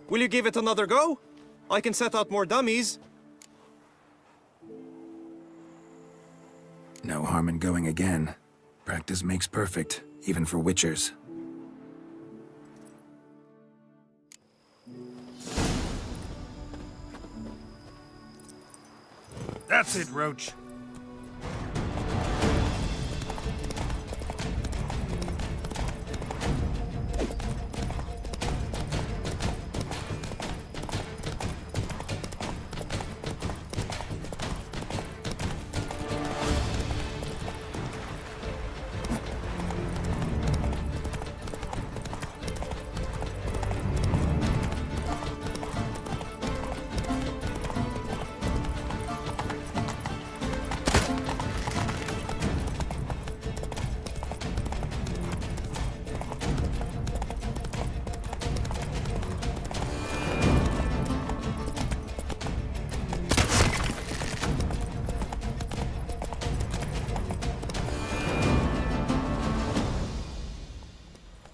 Will you give it another go? I can set out more dummies. No harm in going again. Practice makes perfect, even for witchers. That's it, Roach.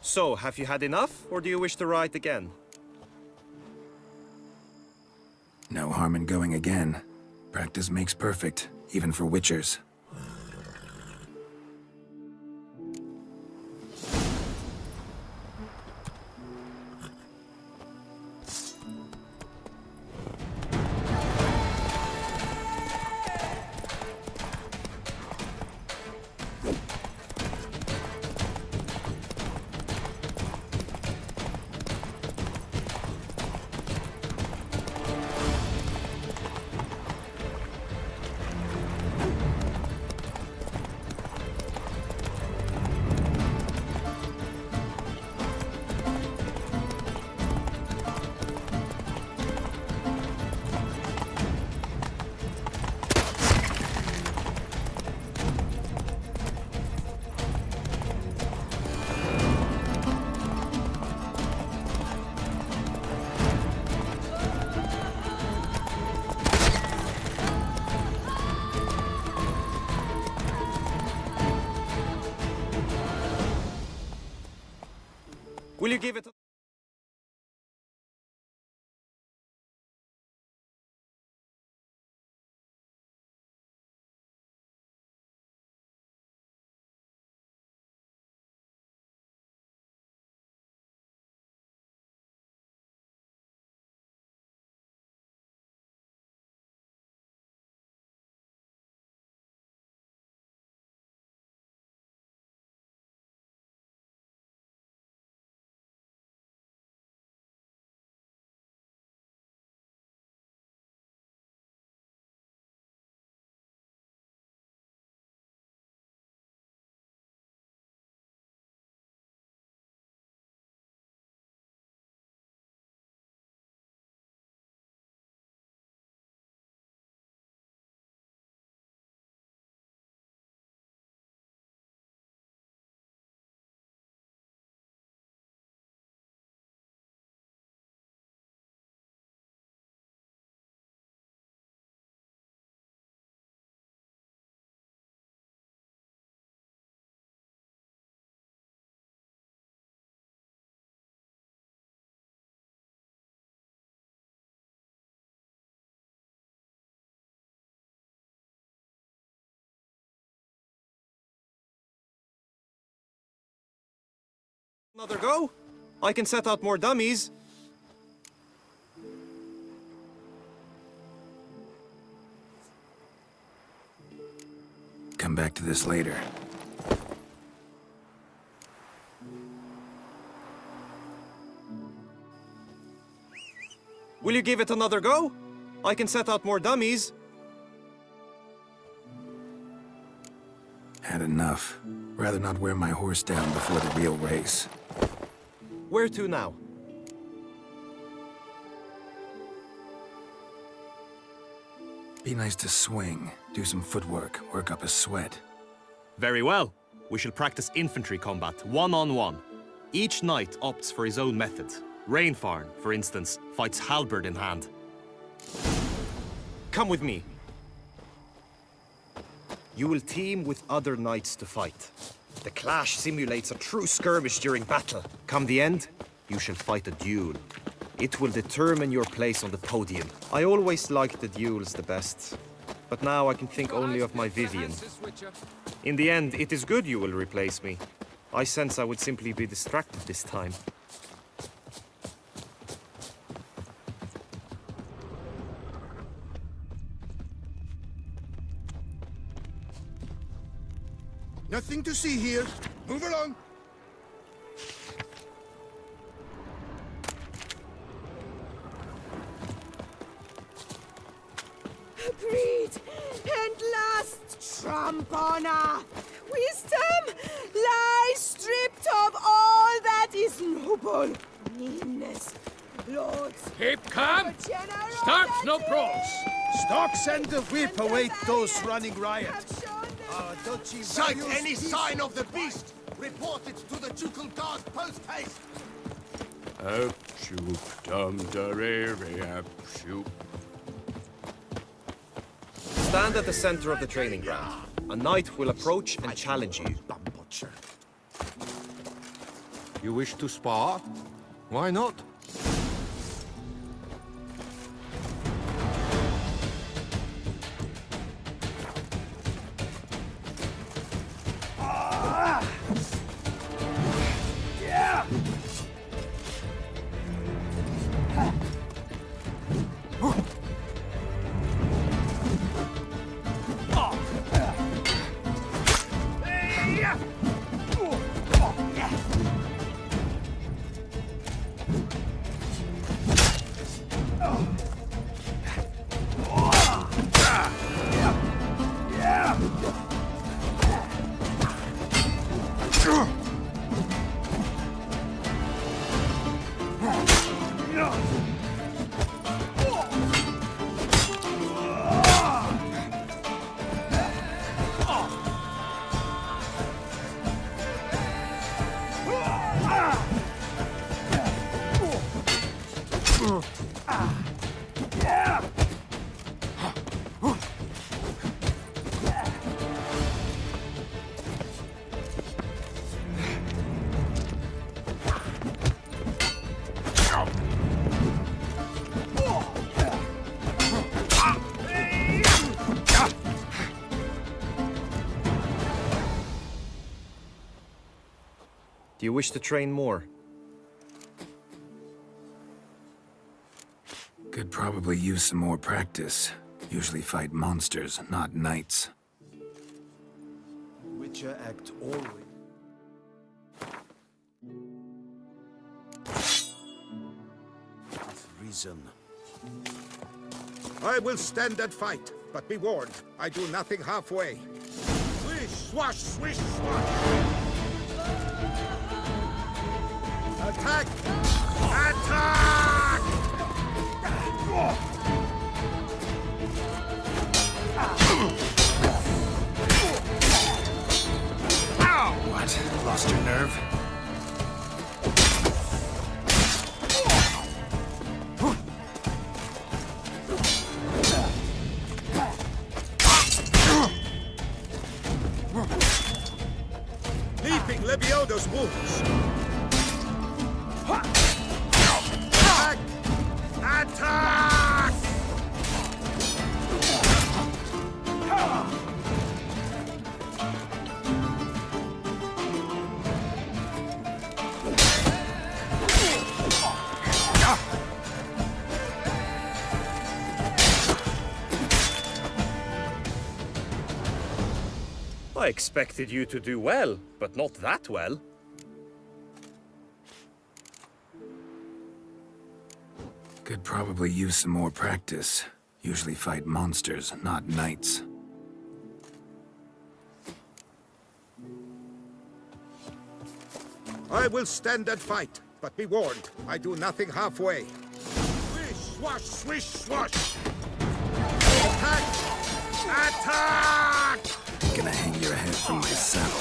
So, have you had enough, or do you wish to ride again? No harm in going again. Practice makes perfect, even for witchers. Will you give it... Another go? I can set out more dummies. Come back to this later. Will you give it another go? I can set out more dummies. Had enough. Rather not wear my horse down before the real race. Where to now? Be nice to swing, do some footwork, work up a sweat. Very well. We shall practice infantry combat, one-on-one. Each knight opts for his own method. Rainfarn, for instance, fights halberd in hand. Come with me. You will team with other knights to fight. The clash simulates a true skirmish during battle. Come the end, you shall fight a duel. It will determine your place on the podium. I always liked the duels the best, but now I can think only of my Vivian. In the end, it is good you will replace me. I sense I would simply be distracted this time. Nothing to see here. Move along. Greed and lust tramp on her. Wisdom lies stripped of all that is noble. Meanness, lords. Keep calm. Start no brawls. Stocks and the whip await those running riot. Sight any sign of the beast! Report it to the ducal guard post-haste! Up-shoop, dum-da-re-re, up-shoop. Stand at the center of the training ground. A knight will approach and challenge you. You wish to spar? Why not? Do you wish to train more? Could probably use some more practice. Usually fight monsters, not knights. Witcher act always. With reason. I will stand and fight, but be warned, I do nothing halfway. Swish, swash, swish, swash! Attack! Attack! What? Lost your nerve? Leaping Lebioda's wounds. Attack! Attack! I expected you to do well, but not that well. Could probably use some more practice. Usually fight monsters, not knights. I will stand and fight, but be warned, I do nothing halfway. Swish, swash, swish, swash! Attack! Attack! Gonna hang your head from my saddle.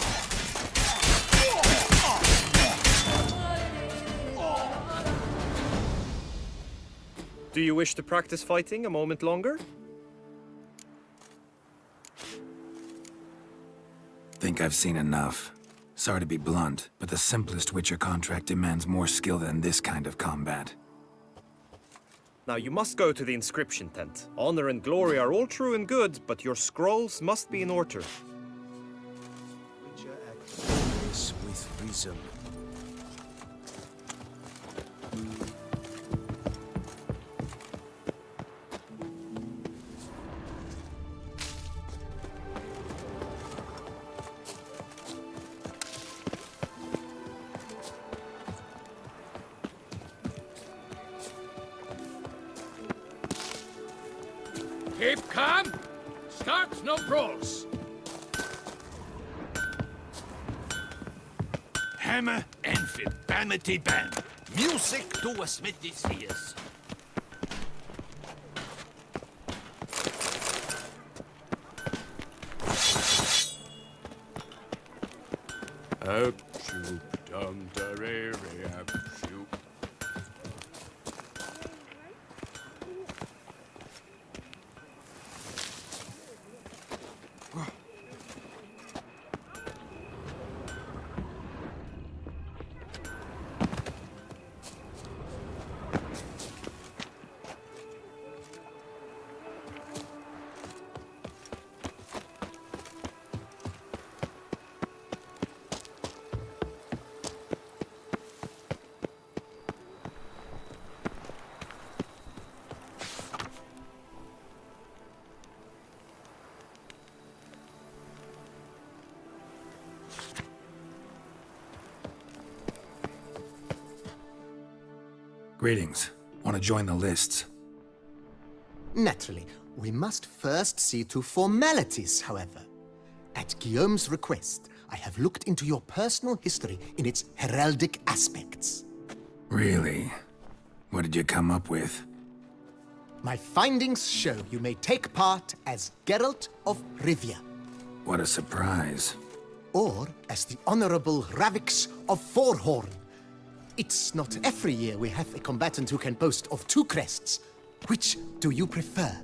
Do you wish to practice fighting a moment longer? Think I've seen enough. Sorry to be blunt, but the simplest Witcher contract demands more skill than this kind of combat. Now you must go to the inscription tent. Honor and glory are all true and good, but your scrolls must be in order. Witcher act always with reason. Keep calm. Start no brawls. Hammer and fit bamity bam. Music to a smithy's ears. Up shoop dum da re re up shoop. Greetings. Want to join the lists? Naturally, we must first see to formalities, however. At Guillaume's request, I have looked into your personal history in its heraldic aspects. Really? What did you come up with? My findings show you may take part as Geralt of Rivia. What a surprise. Or as the Honorable Ravix of Forhorn. It's not every year we have a combatant who can boast of 2 crests. Which do you prefer?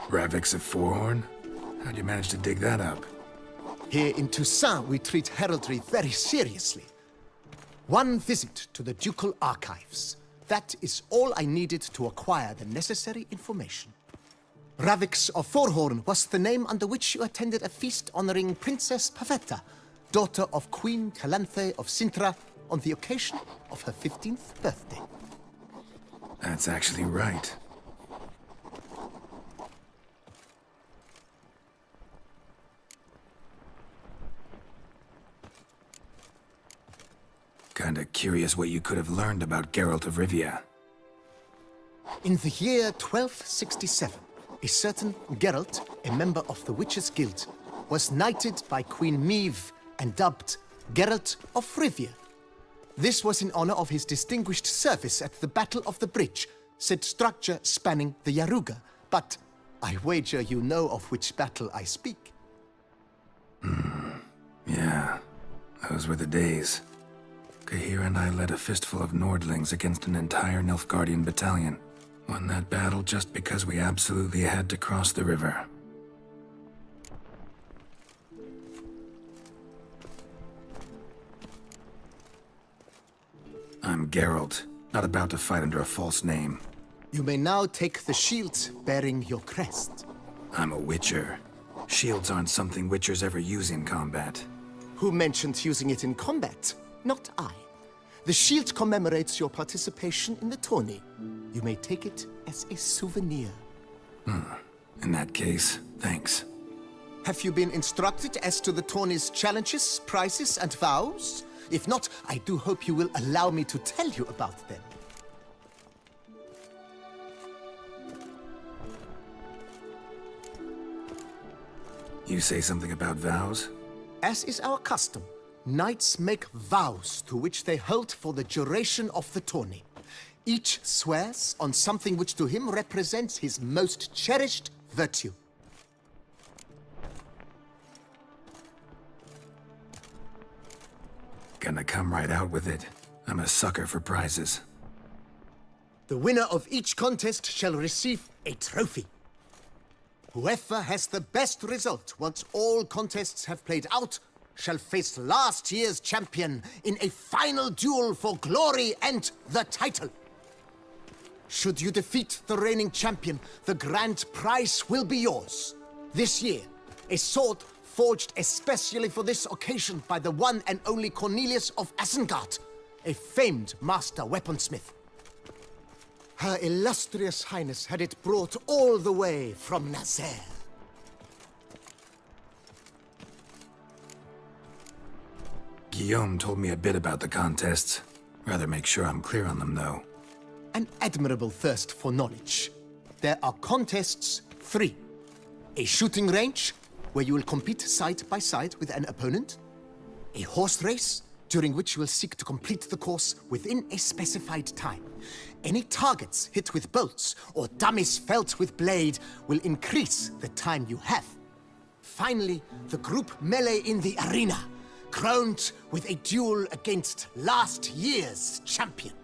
Ravix of Forhorn? How'd you manage to dig that up? Here in Toussaint, we treat heraldry very seriously. One visit to the ducal archives, That is all I needed to acquire the necessary information. Ravix of Forhorn was the name under which you attended a feast honoring Princess Pavetta, daughter of Queen Calanthe of Sintra, on the occasion of her 15th birthday. That's actually right. Kinda curious what you could have learned about Geralt of Rivia. In the year 1267, a certain Geralt, a member of the Witches' Guild, was knighted by Queen Meve and dubbed Geralt of Rivia. This was in honor of his distinguished service at the Battle of the Bridge, said structure spanning the Yaruga. But I wager you know of which battle I speak. Yeah, those were the days. Kahir and I led a fistful of Nordlings against an entire Nilfgaardian battalion. Won that battle just because we absolutely had to cross the river. I'm Geralt, not about to fight under a false name. You may now take the shield bearing your crest. I'm a Witcher. Shields aren't something Witchers ever use in combat. Who mentioned using it in combat? Not I. The shield commemorates your participation in the tourney. You may take it as a souvenir. In that case, thanks. Have you been instructed as to the tourney's challenges, prizes, and vows? If not, I do hope you will allow me to tell you about them. You say something about vows? As is our custom, knights make vows to which they hold for the duration of the tourney. Each swears on something which to him represents his most cherished virtue. Gonna come right out with it. I'm a sucker for prizes. The winner of each contest shall receive a trophy. Whoever has the best result once all contests have played out shall face last year's champion in a final duel for glory and the title. Should you defeat the reigning champion, the grand prize will be yours. This year, a sword forged especially for this occasion by the one and only Cornelius of Isengard, a famed master weaponsmith. Her illustrious highness had it brought all the way from Nazaire. Guillaume told me a bit about the contests. Rather make sure I'm clear on them, though. An admirable thirst for knowledge. There are contests 3. A shooting range, where you will compete side by side with an opponent. A horse race, during which you will seek to complete the course within a specified time. Any targets hit with bolts or dummies felt with blade will increase the time you have. Finally, the group melee in the arena, crowned with a duel against last year's champion.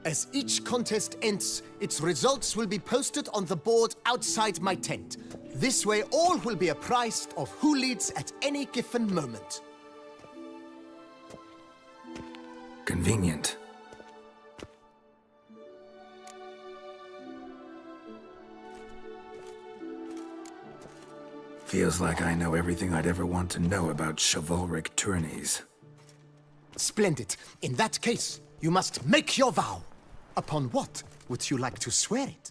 As each contest ends, its results will be posted on the board outside my tent. This way, all will be apprised of who leads at any given moment. Convenient. Feels like I know everything I'd ever want to know about chivalric tourneys. Splendid. In that case, you must make your vow. Upon what would you like to swear it?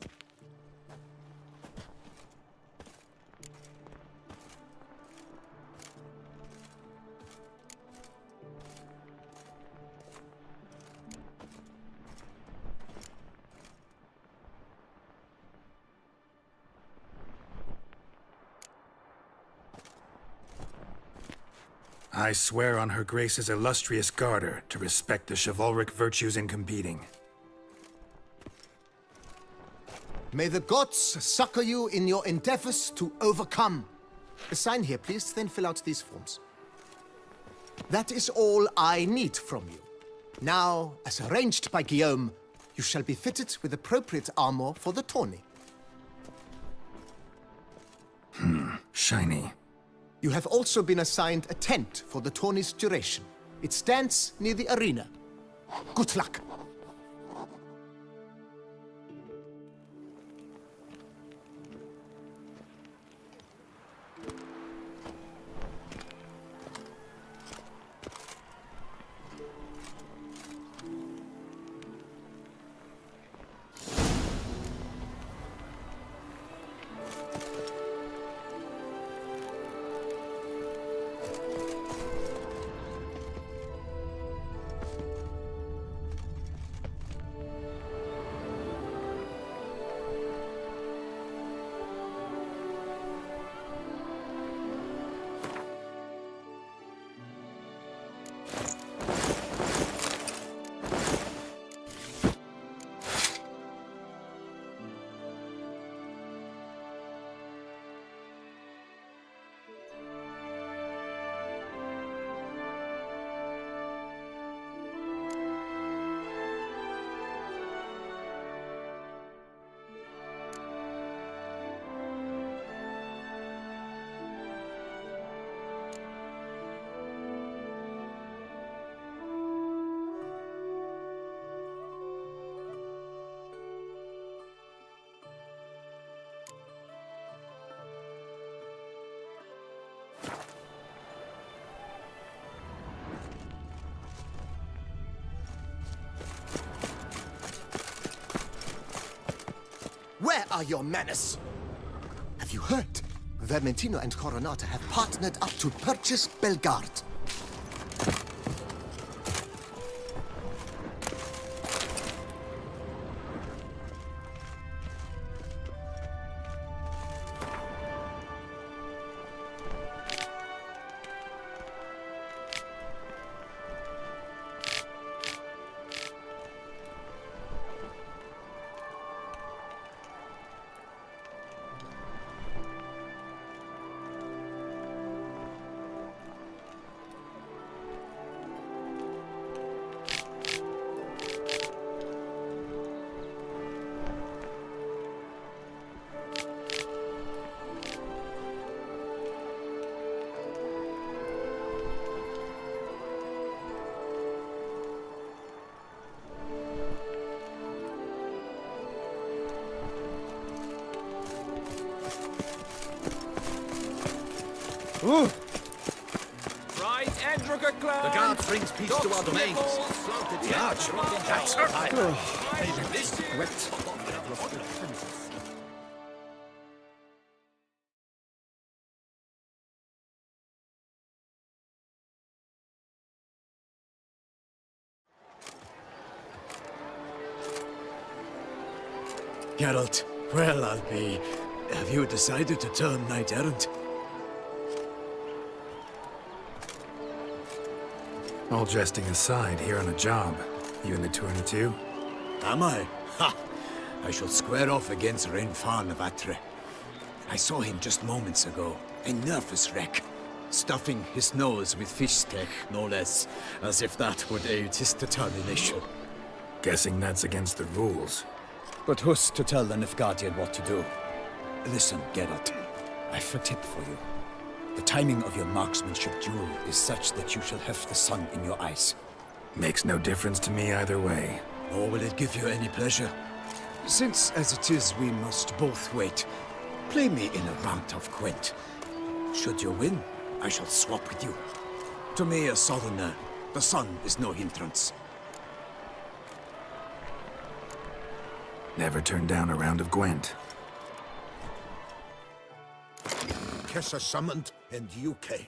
I swear on Her Grace's illustrious garter to respect the chivalric virtues in competing. May the gods succor you in your endeavors to overcome. Sign here, please, then fill out these forms. That is all I need from you. Now, as arranged by Guillaume, you shall be fitted with appropriate armor for the tourney. Shiny. You have also been assigned a tent for the tourney's duration. It stands near the arena. Good luck. Where are your manners? Have you heard? Vermentino and Coronata have partnered up to purchase Belgard. Right, Edrica Clan. The guard brings peace to our domains. The archer, that's right. Geralt, well, I'll be. Have you decided to turn knight-errant? All jesting aside, here on a job. You in the tourney? Am I? Ha! I shall square off against Renfar of Atre. I saw him just moments ago. A nervous wreck. Stuffing his nose with fish steak, no less. As if that would aid his determination. Guessing that's against the rules. But who's to tell the Nilfgaardian what to do? Listen, Geralt. I've a tip for you. The timing of your marksmanship duel is such that you shall have the sun in your eyes. Makes no difference to me either way. Nor will it give you any pleasure. Since, as it is, we must both wait, play me in a round of Gwent. Should you win, I shall swap with you. To me, a southerner, the sun is no hindrance. Never turned down a round of Gwent. Kessa summoned, and you came.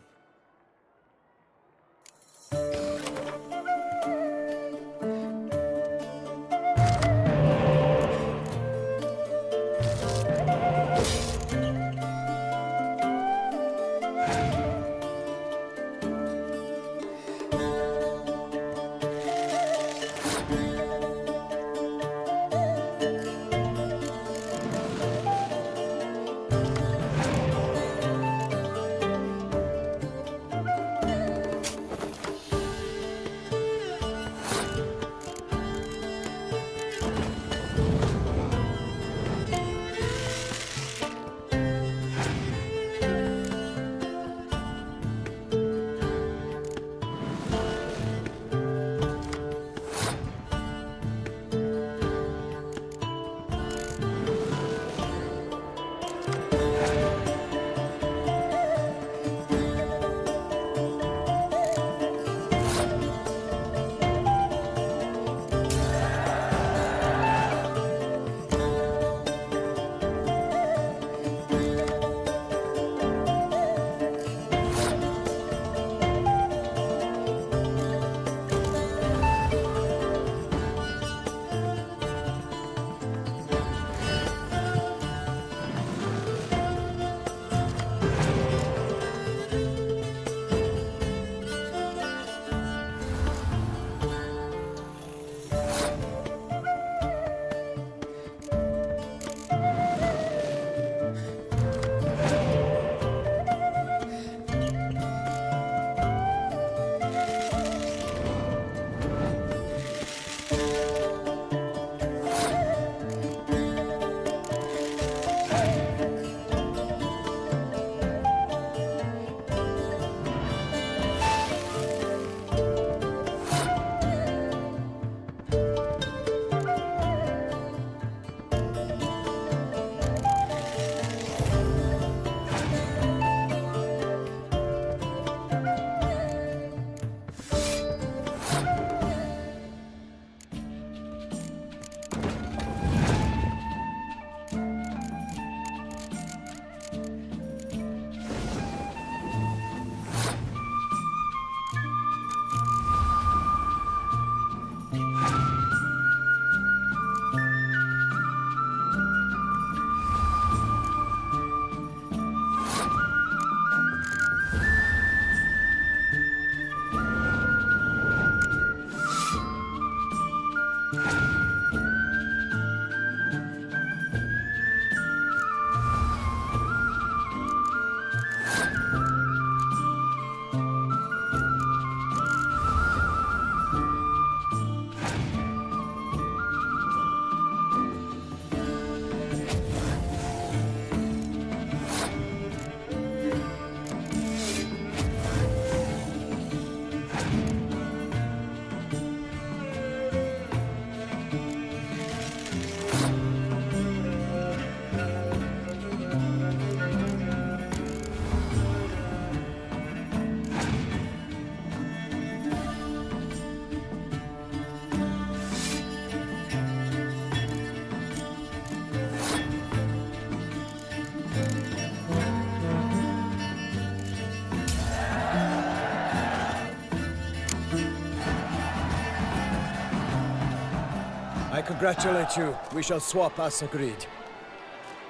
congratulate you. We shall swap as agreed.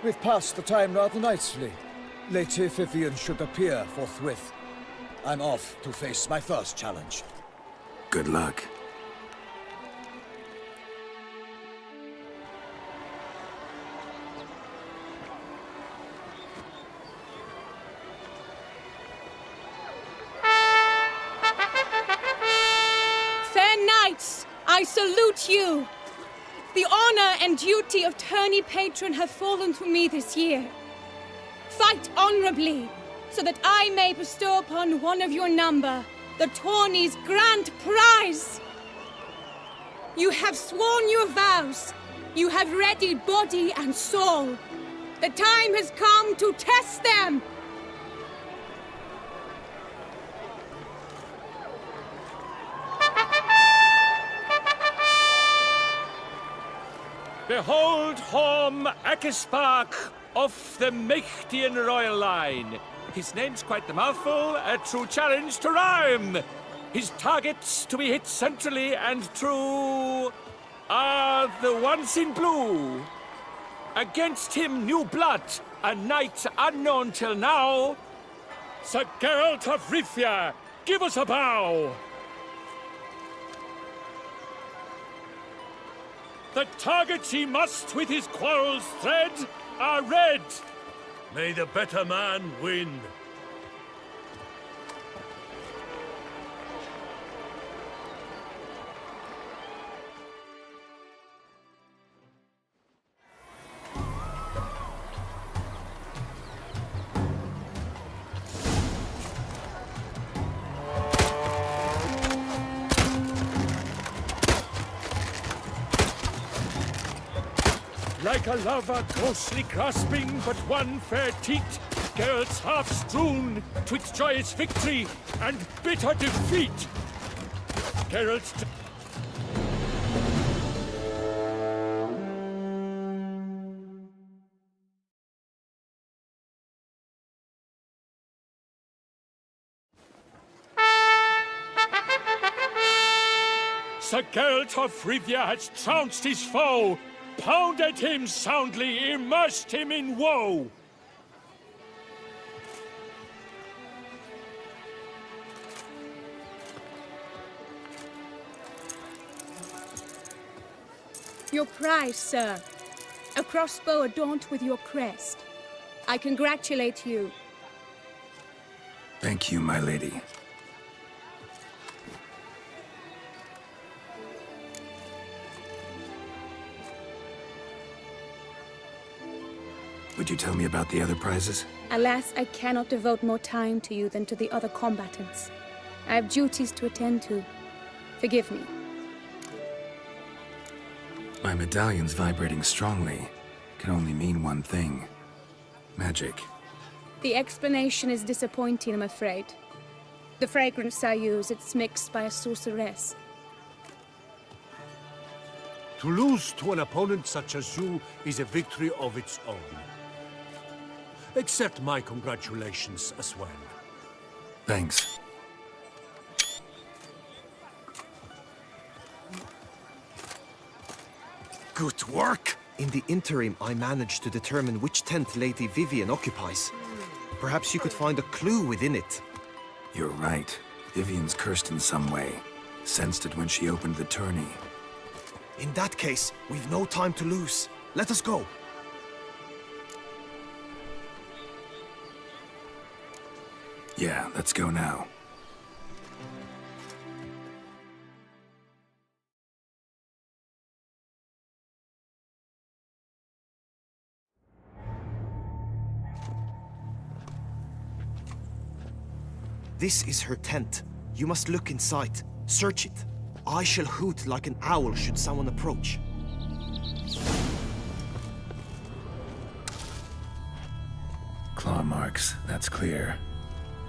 We've passed the time rather nicely. Lady Vivian should appear forthwith. I'm off to face my first challenge. Good luck. Fair knights, I salute you. The honor and duty of tourney patron have fallen to me this year. Fight honorably, so that I may bestow upon one of your number the tourney's grand prize. You have sworn your vows. You have readied body and soul. The time has come to test them. Behold Horm Akispark of the Mechtian royal line. His name's quite the mouthful, a true challenge to rhyme. His targets to be hit centrally and true are the ones in blue. Against him new blood, a knight unknown till now. Sir Geralt of Rivia, give us a bow. The targets he must with his quarrels thread are red. May the better man win. Like a lover ghostly grasping but one fair teat, Geralt's half strewn twixt joyous victory and bitter defeat. Geralt's Sir Geralt of Rivia has trounced his foe, pounded him soundly, immersed him in woe. Your prize, sir. A crossbow adorned with your crest. I congratulate you. Thank you, my lady. Would you tell me about the other prizes? Alas, I cannot devote more time to you than to the other combatants. I have duties to attend to. Forgive me. My medallion's vibrating strongly. Can only mean one thing. Magic. The explanation is disappointing, I'm afraid. The fragrance I use, it's mixed by a sorceress. To lose to an opponent such as you is a victory of its own. Accept my congratulations as well. Thanks. Good work! In the interim, I managed to determine which tent Lady Vivian occupies. Perhaps you could find a clue within it. You're right. Vivian's cursed in some way. Sensed it when she opened the tourney. In that case, we've no time to lose. Let us go. Yeah, let's go now. This is her tent. You must look inside. Search it. I shall hoot like an owl should someone approach. Claw marks, that's clear.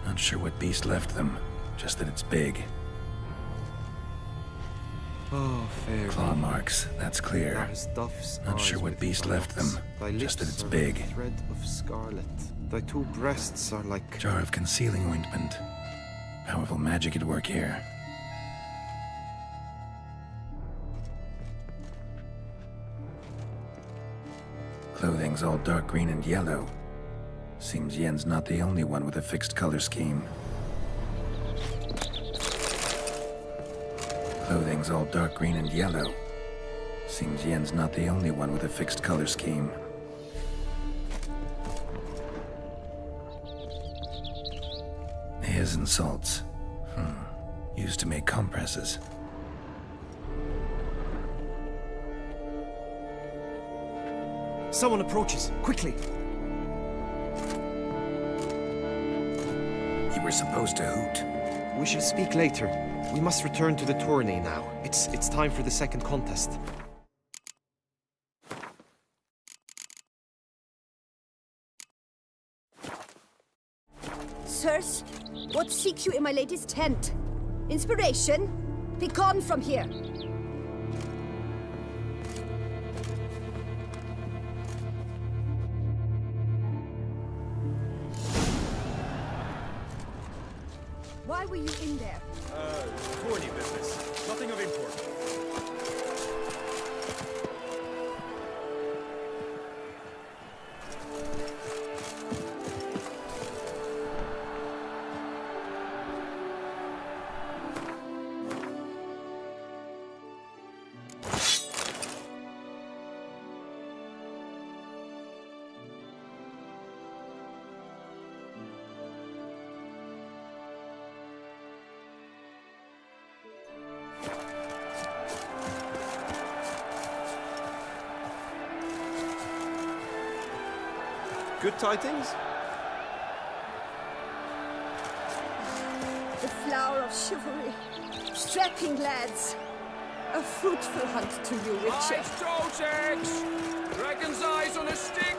Not sure what beast left them, just that it's big. Oh, fair. Claw marks, that's clear. Not sure what beast left them, just that it's big. Thread of scarlet. Thy two breasts are like... Jar of concealing ointment. Powerful magic at work here. Clothing's all dark green and yellow. Seems Yen's not the only one with a fixed color scheme. Clothing's all dark green and yellow. Seems Yen's not the only one with a fixed color scheme. His and salts. Used to make compresses. Someone approaches. Quickly! You were supposed to hoot. We shall speak later. We must return to the tourney now. It's time for the second contest. Sirs, what seek you in my lady's tent? Inspiration? Be gone from here! Why were you in there? Tourney business. Nothing of import. Good tidings? The flower of chivalry. Strapping lads. A fruitful hunt to you, Witcher. Nice toes eggs! Dragon's eyes on a stick!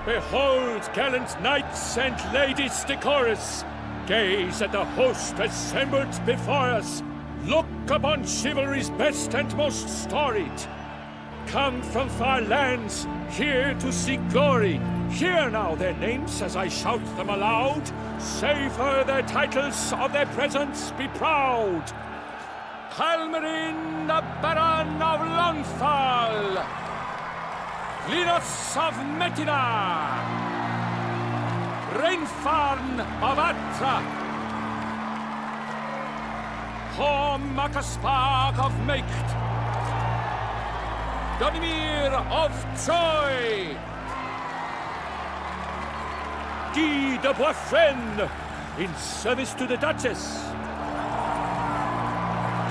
Behold, gallant knights and ladies decorous! Gaze at the host assembled before us! Look upon chivalry's best and most storied! Come from far lands, here to seek glory! Hear now their names as I shout them aloud! Savor their titles, of their presence be proud! Halmarin, the Baron of Longfall! Linus of Metina! Rainfarn of Atra! Horm Makaspag of Meikt! Donimir of Troy! Guy de Boisfren, in service to the Duchess!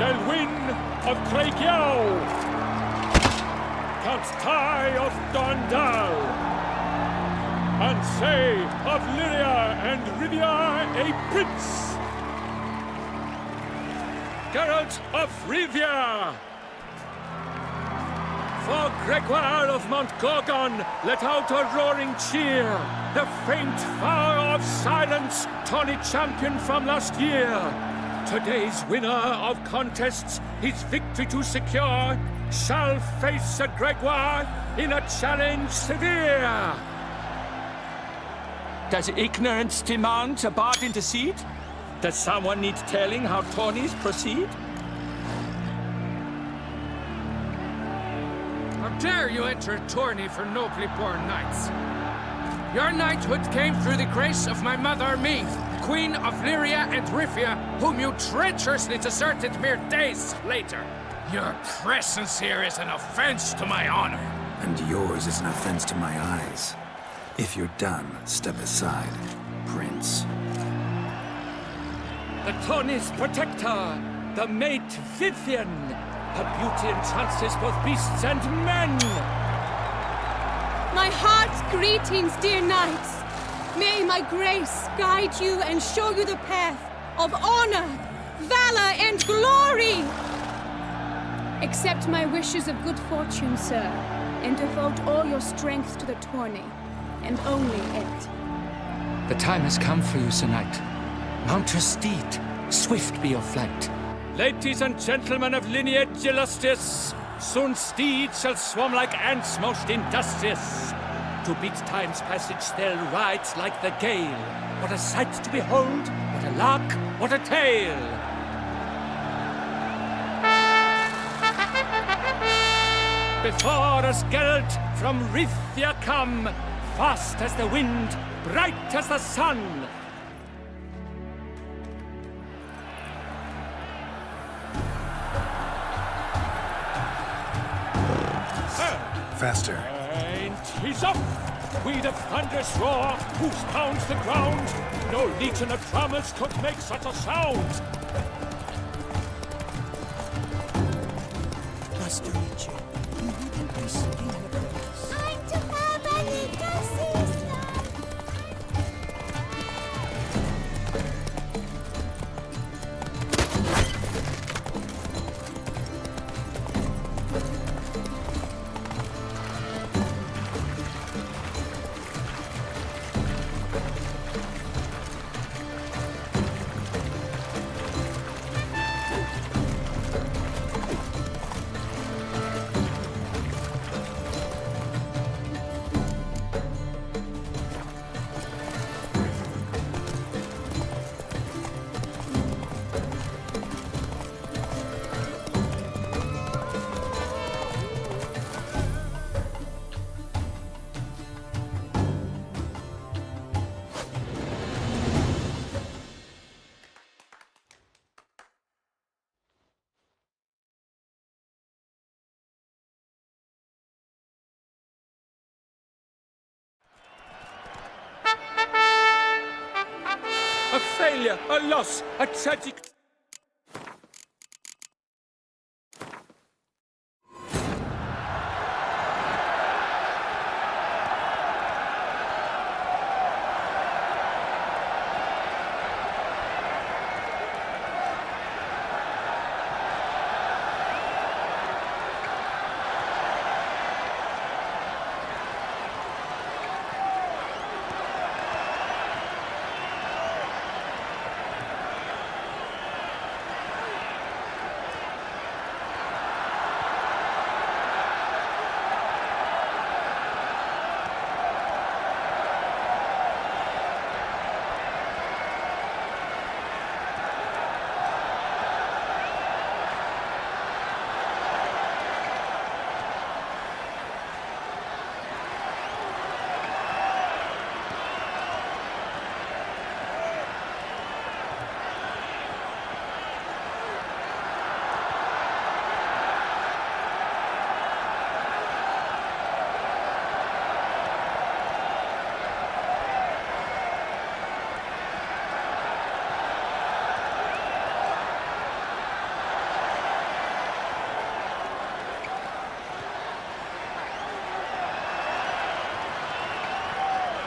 Delwyn of Craigiau! Count Tai of Dondal, Ansay of Lyria and Rivia a prince, Geralt of Rivia. For Gregoire of Mount Gorgon, let out a roaring cheer, the faint vow of silence, tawny champion from last year. Today's winner of contests, his victory to secure, shall face Sir Gregoire in a challenge severe. Does ignorance demand a bard intercede? Does someone need telling how tourneys proceed? How dare you enter a tourney for nobly born knights? Your knighthood came through the grace of my mother Meath, Queen of Lyria and Rivia, whom you treacherously deserted mere days later. Your presence here is an offense to my honor. And yours is an offense to my eyes. If you're done, step aside, Prince. The tourney's protector, the mate Vivian. Her beauty entrances both beasts and men. My heart's greetings, dear knights. May my grace guide you and show you the path of honor, valor, and glory. Accept my wishes of good fortune, sir, and devote all your strength to the tourney, and only it. The time has come for you, Sir Knight. Mount your steed. Swift be your flight. Ladies and gentlemen of lineage illustrious, soon steeds shall swarm like ants most industrious. To beat time's passage still rides like the gale. What a sight to behold, what a lark, what a tale! Before us Gelt from Rithia come, fast as the wind, bright as the sun. Faster. And he's up! We the thunderous roar, whose pounds the ground. No legion of drummers could make such a sound. Master Richard, you wouldn't be sitting here with us. I'm to have a little sister. A failure, a loss, a tragic